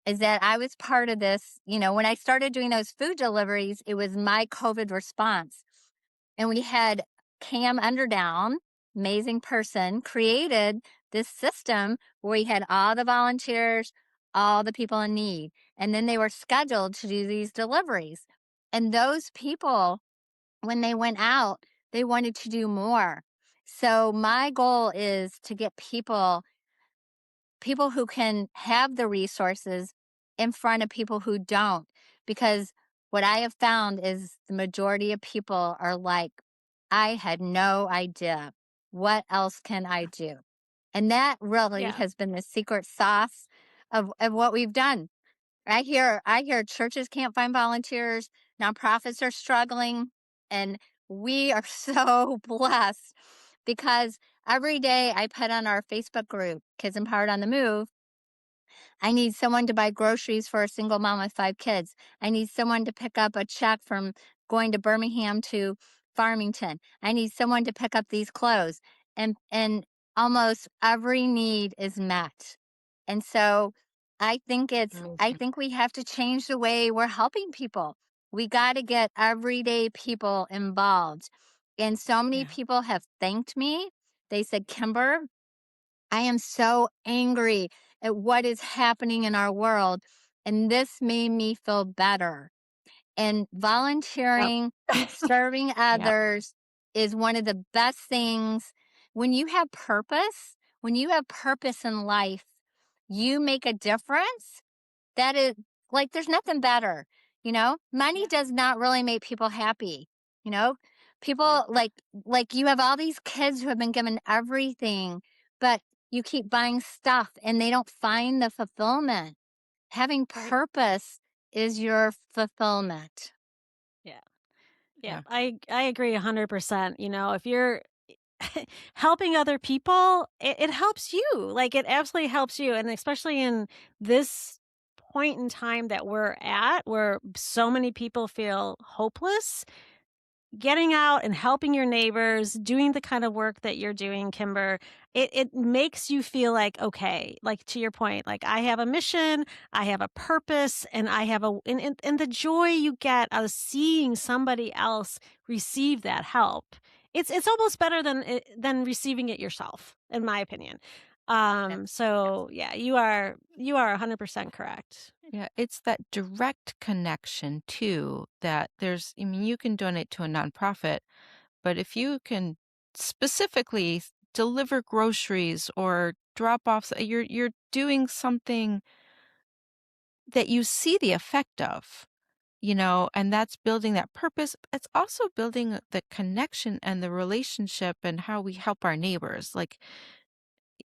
is that I was part of this. When I started doing those food deliveries, it was my COVID response. And we had Cam Underdown, amazing person, created this system where we had all the volunteers, all the people in need. And then they were scheduled to do these deliveries. And those people, when they went out, they wanted to do more. So my goal is to get people who can have the resources in front of people who don't. Because what I have found is the majority of people are like, I had no idea. What else can I do? And that really Yeah. has been the secret sauce of what we've done. I hear churches can't find volunteers, nonprofits are struggling, and we are so blessed because every day I put on our Facebook group, Kids Empowered on the Move, I need someone to buy groceries for a single mom with 5 kids. I need someone to pick up a check from going to Birmingham to Farmington. I need someone to pick up these clothes. And almost every need is met. And so I Amazing. think we have to change the way we're helping people. We got to get everyday people involved. And so many Yeah. people have thanked me. They said, Kimber, I am so angry at what is happening in our world. And this made me feel better. And Yep. volunteering, serving Yep. others is one of the best things. When you have purpose in life, you make a difference. That is like, there's nothing better. Money Yeah. does not really make people happy. You know, Yeah. people like you have all these kids who have been given everything, but you keep buying stuff and they don't find the fulfillment. Having Right. purpose is your fulfillment. Yeah. Yeah. Yeah. I agree 100%. If you're helping other people, it helps you. Like it absolutely helps you. And especially in this point in time that we're at, where so many people feel hopeless, getting out and helping your neighbors, doing the kind of work that you're doing, Kimber, it makes you feel like, okay, like to your point, like I have a mission, I have a purpose, and I have and the joy you get out of seeing somebody else receive that help. It's almost better than receiving it yourself, in my opinion. Yes. Yes. So yeah, you are 100% correct. Yeah, it's that direct connection too that you can donate to a nonprofit, but if you can specifically deliver groceries or drop off, you're doing something that you see the effect of. and that's building that purpose. It's also building the connection and the relationship and how we help our neighbors. Like,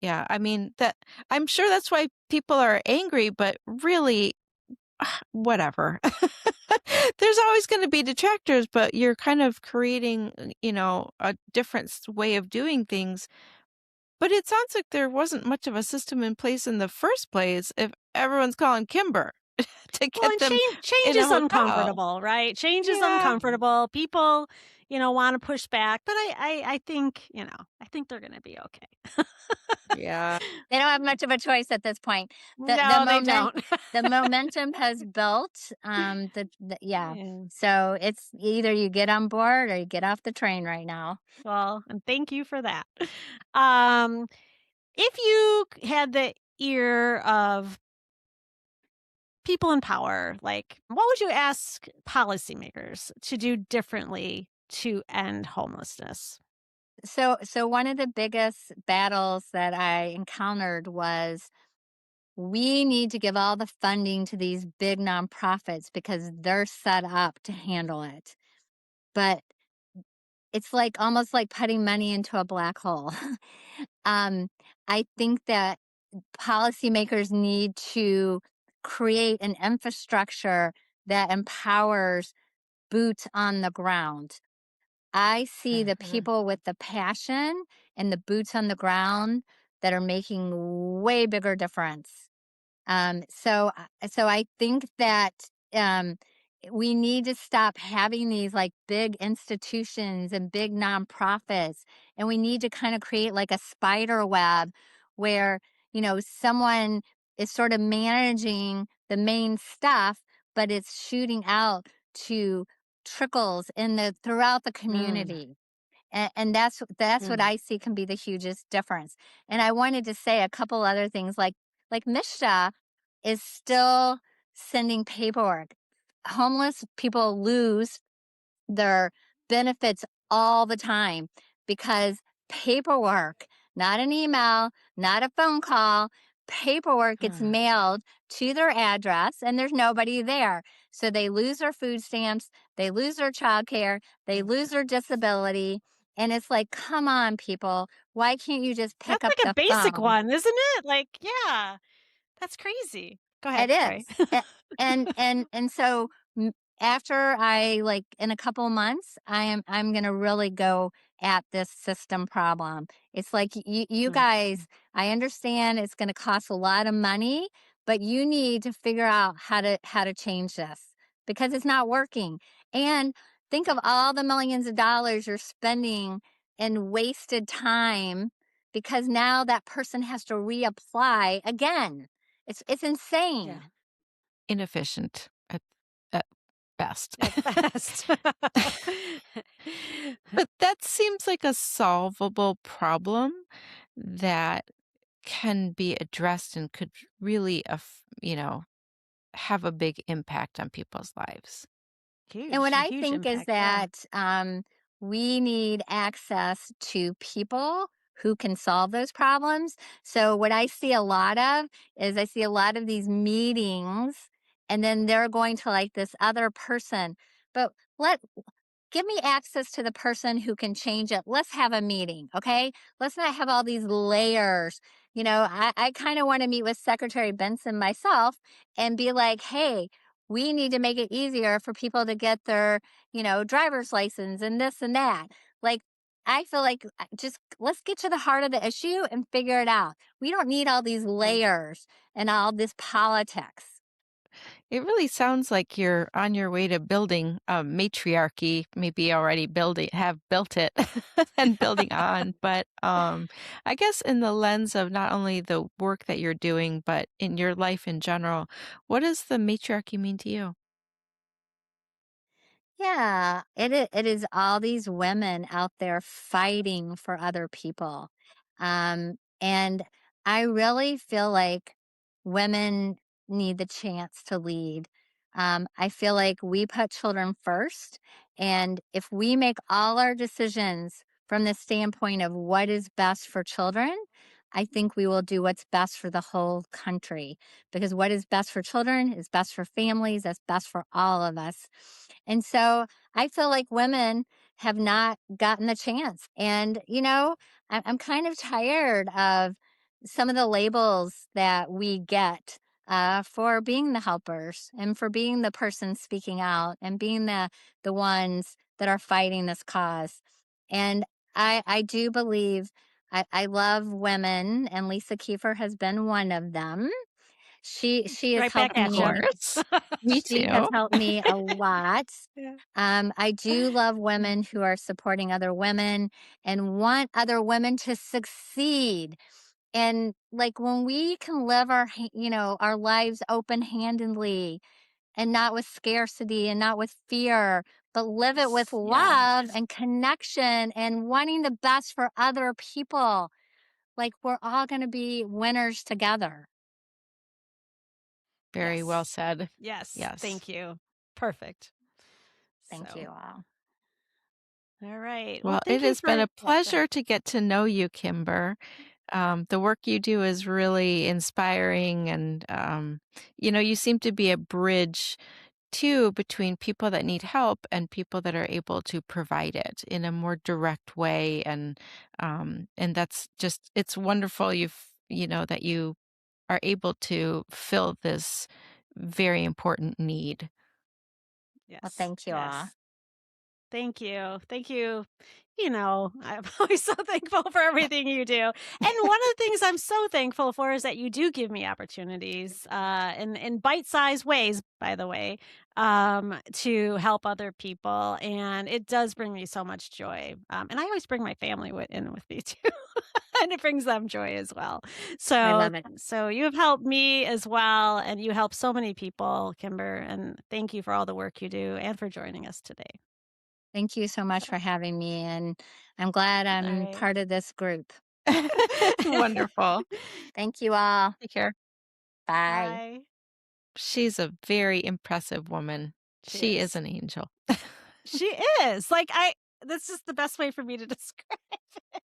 yeah, I mean, that I'm sure that's why people are angry, but really, whatever. There's always going to be detractors, but you're kind of creating, a different way of doing things. But it sounds like there wasn't much of a system in place in the first place if everyone's calling Kimber to Well, get and them change in a is hotel. uncomfortable, right? Change is Yeah. uncomfortable. People, want to push back, but I think, I think they're going to be okay. Yeah. They don't have much of a choice at this point. The No, they moment don't. the momentum has built. Yeah. Yeah. So it's either you get on board or you get off the train right now. Well, and thank you for that. Um, if you had the ear of people in power, like, what would you ask policymakers to do differently to end homelessness? So one of the biggest battles that I encountered was we need to give all the funding to these big nonprofits because they're set up to handle it. But it's like almost like putting money into a black hole. um, I think that policymakers need to create an infrastructure that empowers boots on the ground. I see the Mhm. people with the passion and the boots on the ground that are making way bigger difference. So I think that um, we need to stop having these like big institutions and big nonprofits, and we need to kind of create like a spider web where someone is sort of managing the main stuff, but it's shooting out to trickles in the throughout the Mm, community. And that's what mm, I see can be the hugest difference. And I wanted to say a couple other things like Mishta is still sending paperwork. Homeless people lose their benefits all the time because paperwork, not an email, not a phone call, paperwork gets mm. mailed to their address and there's nobody there. So they lose their food stamps, they lose their child care, they lose their disability. And it's like, come on, people, why can't you just pick That's up like a the basic phone? one, isn't it? Like, yeah, that's crazy. Go It ahead. Sorry. is. And so after I like in a couple of months, I'm going to really go at this system problem. It's like you Mm, guys, I understand it's going to cost a lot of money, but you need to figure out how to change this because it's not working. And think of all the millions of dollars you're spending in wasted time because now that person has to reapply again. It's yeah, insane. Inefficient at best. at best. But that seems like a solvable problem that can be addressed and could really, have a big impact on people's lives. And what Huge, a I huge think is impact. Yeah. that we need access to people who can solve those problems. So, what I see a lot of is I see a lot of these meetings, and then they're going to like this other person. But let give me access to the person who can change it. Let's have a meeting, okay? Let's not have all these layers. I kind of want to meet with Secretary Benson myself and be like, hey, we need to make it easier for people to get their, driver's license and this and that. Like, I feel like just let's get to the heart of the issue and figure it out. We don't need all these Mm. layers and all this politics. It really sounds like you're on your way to building a matriarchy, maybe already have built it and building on. But I guess in the lens of not only the work that you're doing, but in your life in general, what does the matriarchy mean to you? Yeah, it is all these women out there fighting for other people. And I really feel like women need the chance to lead. I feel like we put children first. And if we make all our decisions from the standpoint of what is best for children, I think we will do what's best for the whole country, because what is best for children is best for families, that's best for all of us. And so I feel like women have not gotten the chance. And, I'm kind of tired of some of the labels that we get for being the helpers and for being the person speaking out and being the ones that are fighting this cause. And I do believe I love women, and Lisa Kiefer has been one of them. She has Right back helped Of at you. me. course. Me She has too. helped me a lot. Yeah. I do love women who are supporting other women and want other women to succeed. And like when we can live our lives open-handedly and not with scarcity and not with fear, but live it with Yeah. love and connection and wanting the best for other people, like we're all going to be winners together. Very well Yes. said. Yes. Yes. Thank you. Perfect. Thank you So, all. all right. Well, Well, it thank you has been for, a yeah, go ahead. pleasure to get to know you, Kimber. The work you do is really inspiring, and you seem to be a bridge too between people that need help and people that are able to provide it in a more direct way. And that's just it's wonderful. That you are able to fill this very important need. Well, Yes. thank you all. Yes. Thank you. Thank you. I'm always so thankful for everything you do. And one of the things I'm so thankful for is that you do give me opportunities, in bite-sized ways, by the way, to help other people. And it does bring me so much joy. And I always bring my family in with me too. And it brings them joy as well. I So, love it. so you have helped me as well, and you help so many people, Kimber. And thank you for all the work you do and for joining us today. Thank you so much So, for having me. And I'm glad all I'm right. part of this group. Wonderful. Thank you all. Take care. Bye. Bye. She's a very impressive woman. She She is is. an angel. She is. That's just the best way for me to describe it.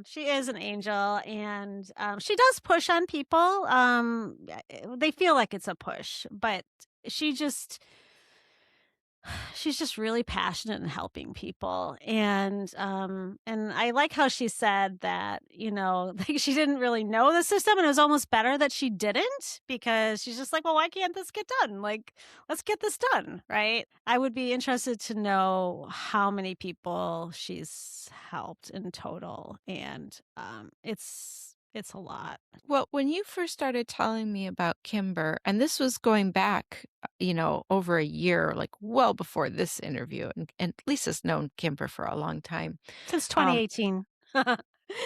She is an angel, and she does push on people. They feel like it's a push, but she just she's just really passionate in helping people. And I like how she said that, like she didn't really know the system, and it was almost better that she didn't, because she's just like, well, why can't this get done? Like, let's get this done, right? I would be interested to know how many people she's helped in total, and it's a lot. Well, when you first started telling me about Kimber, and this was going back, over a year, like well before this interview, and Lisa's known Kimber for a long time. Since Um, 2018. It's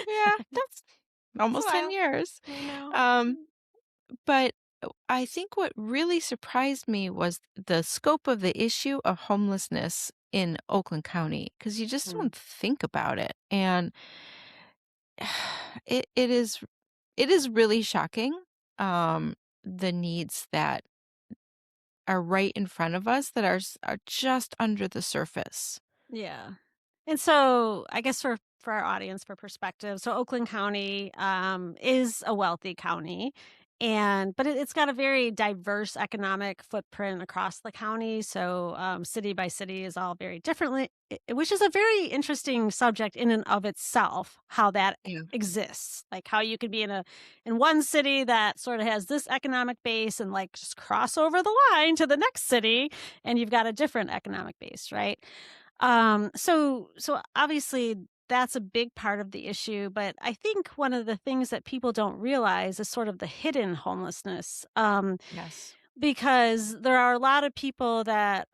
yeah, that's a almost 10 while. years. I know. Um, but I think what really surprised me was the scope of the issue of homelessness in Oakland County, because you just Mm. don't think about it. And it is it is really shocking, the needs that are right in front of us that are just under the surface. Yeah. And so I guess for our audience, for perspective, so Oakland County is a wealthy county, but it's got a very diverse economic footprint across the county. So city by city is all very differently, which is a very interesting subject in and of itself. How that Yeah. exists, like how you could be in one city that sort of has this economic base, and like just cross over the line to the next city, and you've got a different economic base, right? So obviously that's a big part of the issue, but I think one of the things that people don't realize is sort of the hidden homelessness. Yes. Because there are a lot of people that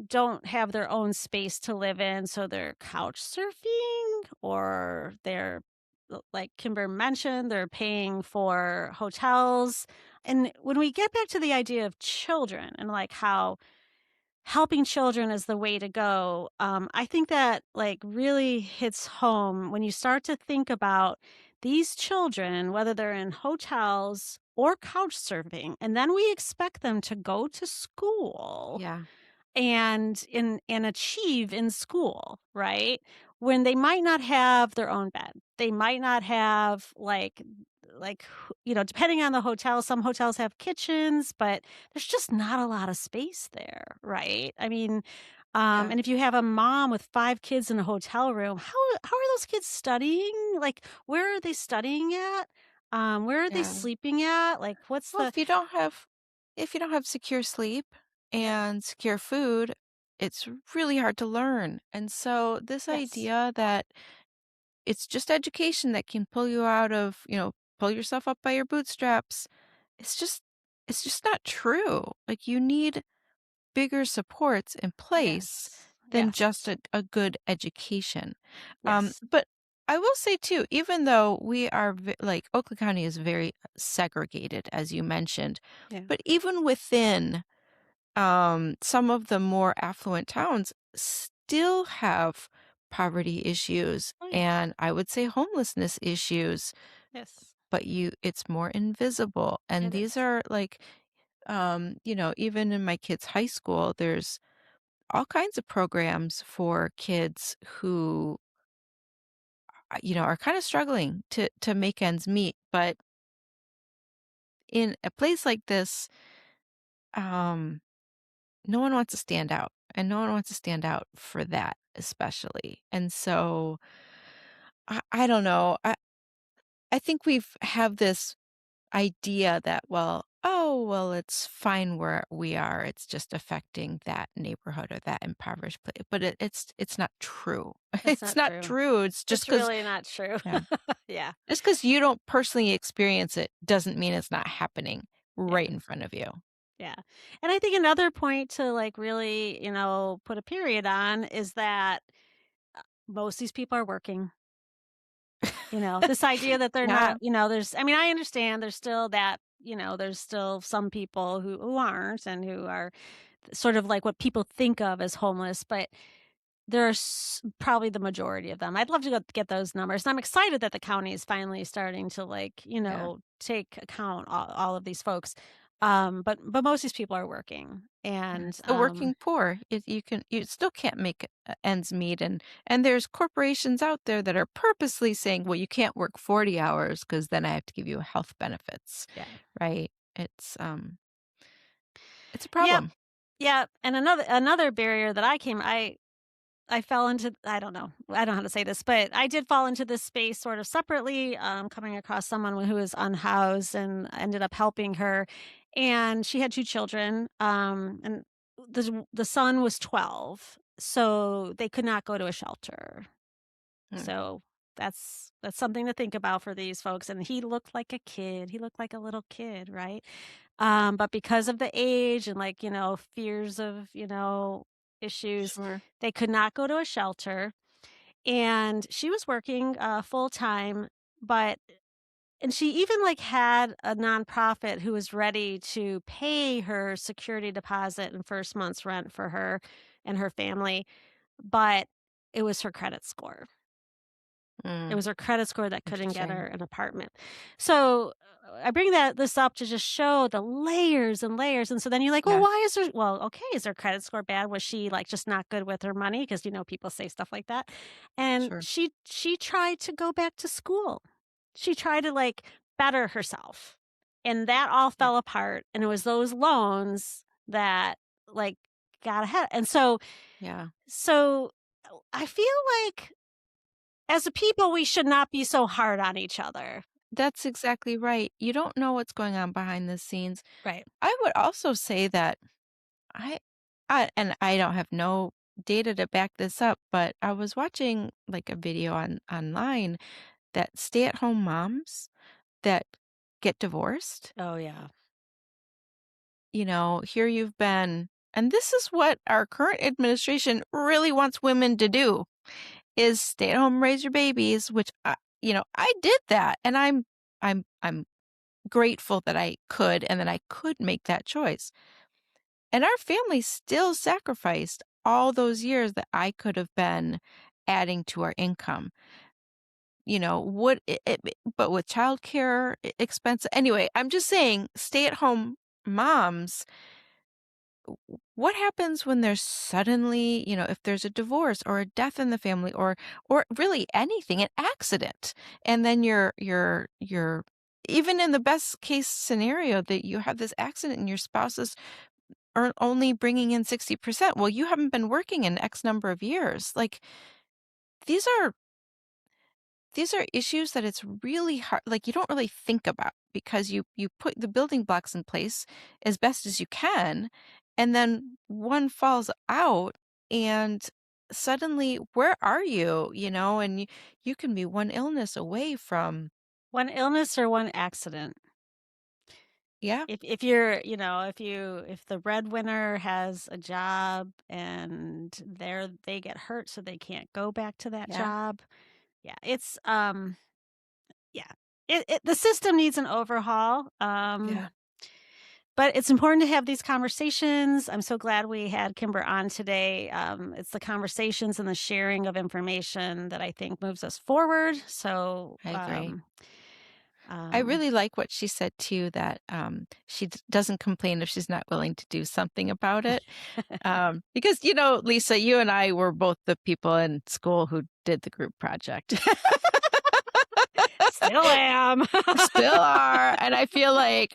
don't have their own space to live in, so they're couch surfing, or they're like Kimber mentioned, they're paying for hotels. And when we get back to the idea of children and like how helping children is the way to go. I think that like really hits home when you start to think about these children, whether they're in hotels or couch surfing, and then we expect them to go to school Yeah. and achieve in school, right? When they might not have their own bed. they might not have depending on the hotel, some hotels have kitchens, but there's just not a lot of space there, right? I mean, Yeah. and if you have a mom with 5 kids in a hotel room, how are those kids studying? Like, where are they studying at? Where are they Yeah. sleeping at? Like, what's Well, the if you don't have secure sleep Yeah. and secure food, it's really hard to learn. And so this Yes. idea that it's just education that can pull you out of, pull yourself up by your bootstraps, it's just it's just not true. Like you need bigger supports in place Yes. than just Yes. a good education. Yes. But I will say too, even though we are like Oakland County is very segregated, as you mentioned, Yeah. but even within some of the more affluent towns still have poverty issues Oh, yeah. and I would say homelessness issues, Yes. but it's more invisible. And It these is. are like, even in my kids' high school, there's all kinds of programs for kids who, are kind of struggling to make ends meet. But in a place like this, um, no one wants to stand out, and no one wants to stand out for that, especially. And so I don't know. I think we've have this idea that, well, oh, well, it's fine where we are. It's just affecting that neighborhood or that impoverished place. But it's not true. That's It's not not true. true. It's just It's because really not true. yeah, Yeah. just because you don't personally experience it doesn't mean it's not happening right Yeah. in front of you. Yeah. And I think another point to, like, really, put a period on is that most of these people are working. This idea that they're Yeah, not, I understand there's still there's still some people who aren't and who are sort of like what people think of as homeless, but there's probably the majority of them. I'd love to go get those numbers. And I'm excited that the county is finally starting to, like, yeah. take account all of these folks. But most of these people are working, Yeah, and it's the working poor. You still can't make ends meet, and there's corporations out there that are purposely saying, "Well, you can't work 40 hours because then I have to give you health benefits." yeah, Right? It's a yep, problem. yep. And another barrier that I fell into, I don't know. I don't know how to say this, but I did fall into this space sort of separately, coming across someone who was unhoused and ended up helping her. And she had 2 children, and the son was 12, so they could not go to a shelter. Mm, So that's something to think about for these folks. And he looked like a kid. He looked like a little kid, right? But because of the age and, like, fears of, issues, sure. they could not go to a shelter. And she was working full time, but and she even, like, had a nonprofit who was ready to pay her security deposit and first month's rent for her and her family, but it was her credit score. It Mm, was her credit score that couldn't get her interesting. an apartment. So, I bring this up to just show the layers and layers, and so then you're like, "Well, Yeah, why is her well, okay, is her credit score bad? Was she, like, just not good with her money?" Because people say stuff like that. And sure. she tried to go back to school. She tried to, like, better herself, and that all Yeah. fell apart, and it was those loans that, like, got ahead. And Yeah. so, I feel like as a people, we should not be so hard on each other. That's exactly right. You don't know what's going on behind the scenes. Right. I would also say that I and I don't have no data to back this up, but I was watching like a video online that stay-at-home moms that get divorced, Oh, yeah. here you've been and this is what our current administration really wants women to do is stay at home, raise your babies, which I did that and I'm grateful that I could and that I could make that choice. And our family still sacrificed all those years that I could have been adding to our income. Would but with childcare expense anyway, I'm just saying stay-at-home moms what happens when there's suddenly, if there's a divorce or a death in the family or really anything, an accident, and then you're even in the best case scenario that you have this accident and your spouse is only bringing in 60%. Well, you haven't been working in X number of years. Like these are these are issues that it's really hard, like you don't really think about because you put the building blocks in place as best as you can, and then one falls out and suddenly where are you, and you can be one illness away from. One illness or one accident. Yeah. If you're, if the breadwinner has a job and they get hurt so they can't go back to that Yeah. job. Yeah, it's yeah. The system needs an overhaul. Yeah. But it's important to have these conversations. I'm so glad we had Kimber on today. It's the conversations and the sharing of information that I think moves us forward. So, I agree. I um, really like what she said too, that she doesn't complain if she's not willing to do something about it. Because, Lisa, you and I were both the people in school who did the group project. still am. Still are. And I feel like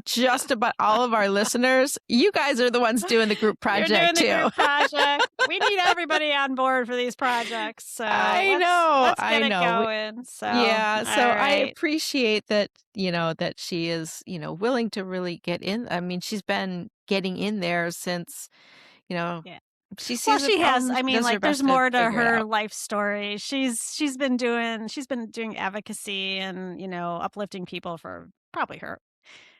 just about all of our listeners, you guys are the ones doing the group project You're doing the too. group project. We need everybody on board for these projects. So I let's get it know. going. So Yeah, so all I right. appreciate that she is, willing to really get in. I mean, she's been getting in there since, you know, Yeah. she Well, sees a she has. problem, I she mean, does her like, there's best to more to figure it her out. life story. She's been doing advocacy and uplifting people for probably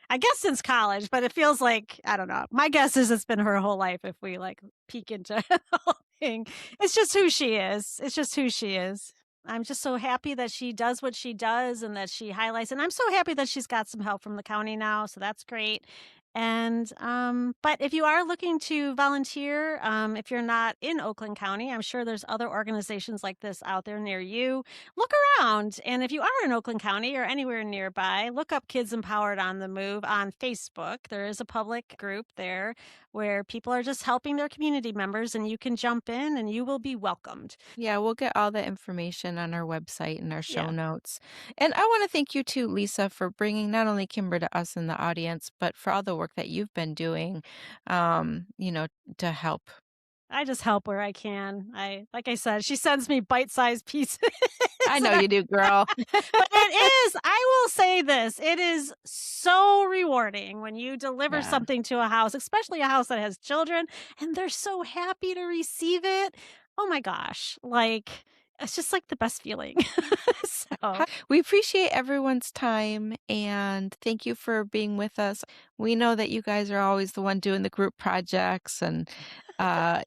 I guess since college, but it feels like I don't know. My guess is it's been her whole life. If we like peek into the whole thing, it's just who she is. It's just who she is. I'm just so happy that she does what she does and that she highlights. And I'm so happy that she's got some help from the county now. So that's great. And but if you are looking to volunteer, if you're not in Oakland County, I'm sure there's other organizations like this out there near you. Look around. And if you are in Oakland County or anywhere nearby, look up Kids Empowered on the Move on Facebook. There is a public group there where people are just helping their community members, and you can jump in and you will be welcomed. Yeah, we'll get all the information on our website and our show Yeah. notes. And I want to thank you too, Lisa, for bringing not only Kimber to us in the audience, but for all the work that you've been doing, to help. I just help where I can. Like I said, she sends me bite-sized pieces. I know you do, girl. But I will say this, it is so rewarding when you deliver Yeah. something to a house, especially a house that has children, and they're so happy to receive it. Oh my gosh. Like, it's just like the best feeling. So, We appreciate everyone's time and thank you for being with us. We know that you guys are always the one doing the group projects and, not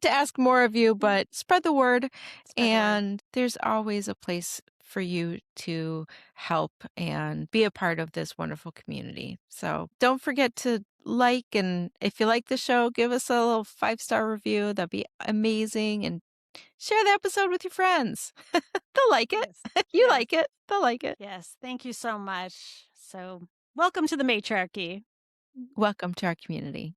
to ask more of you, but spread the word. spread the word. And there's always a place for you to help and be a part of this wonderful community. So don't forget to like, and if you like the show, give us a little 5-star review. That'd be amazing. And share the episode with your friends. They'll like it. Yes. You Yes. like it. They'll like it. Yes. Thank you so much. So, welcome to the Matriarchy. Welcome to our community.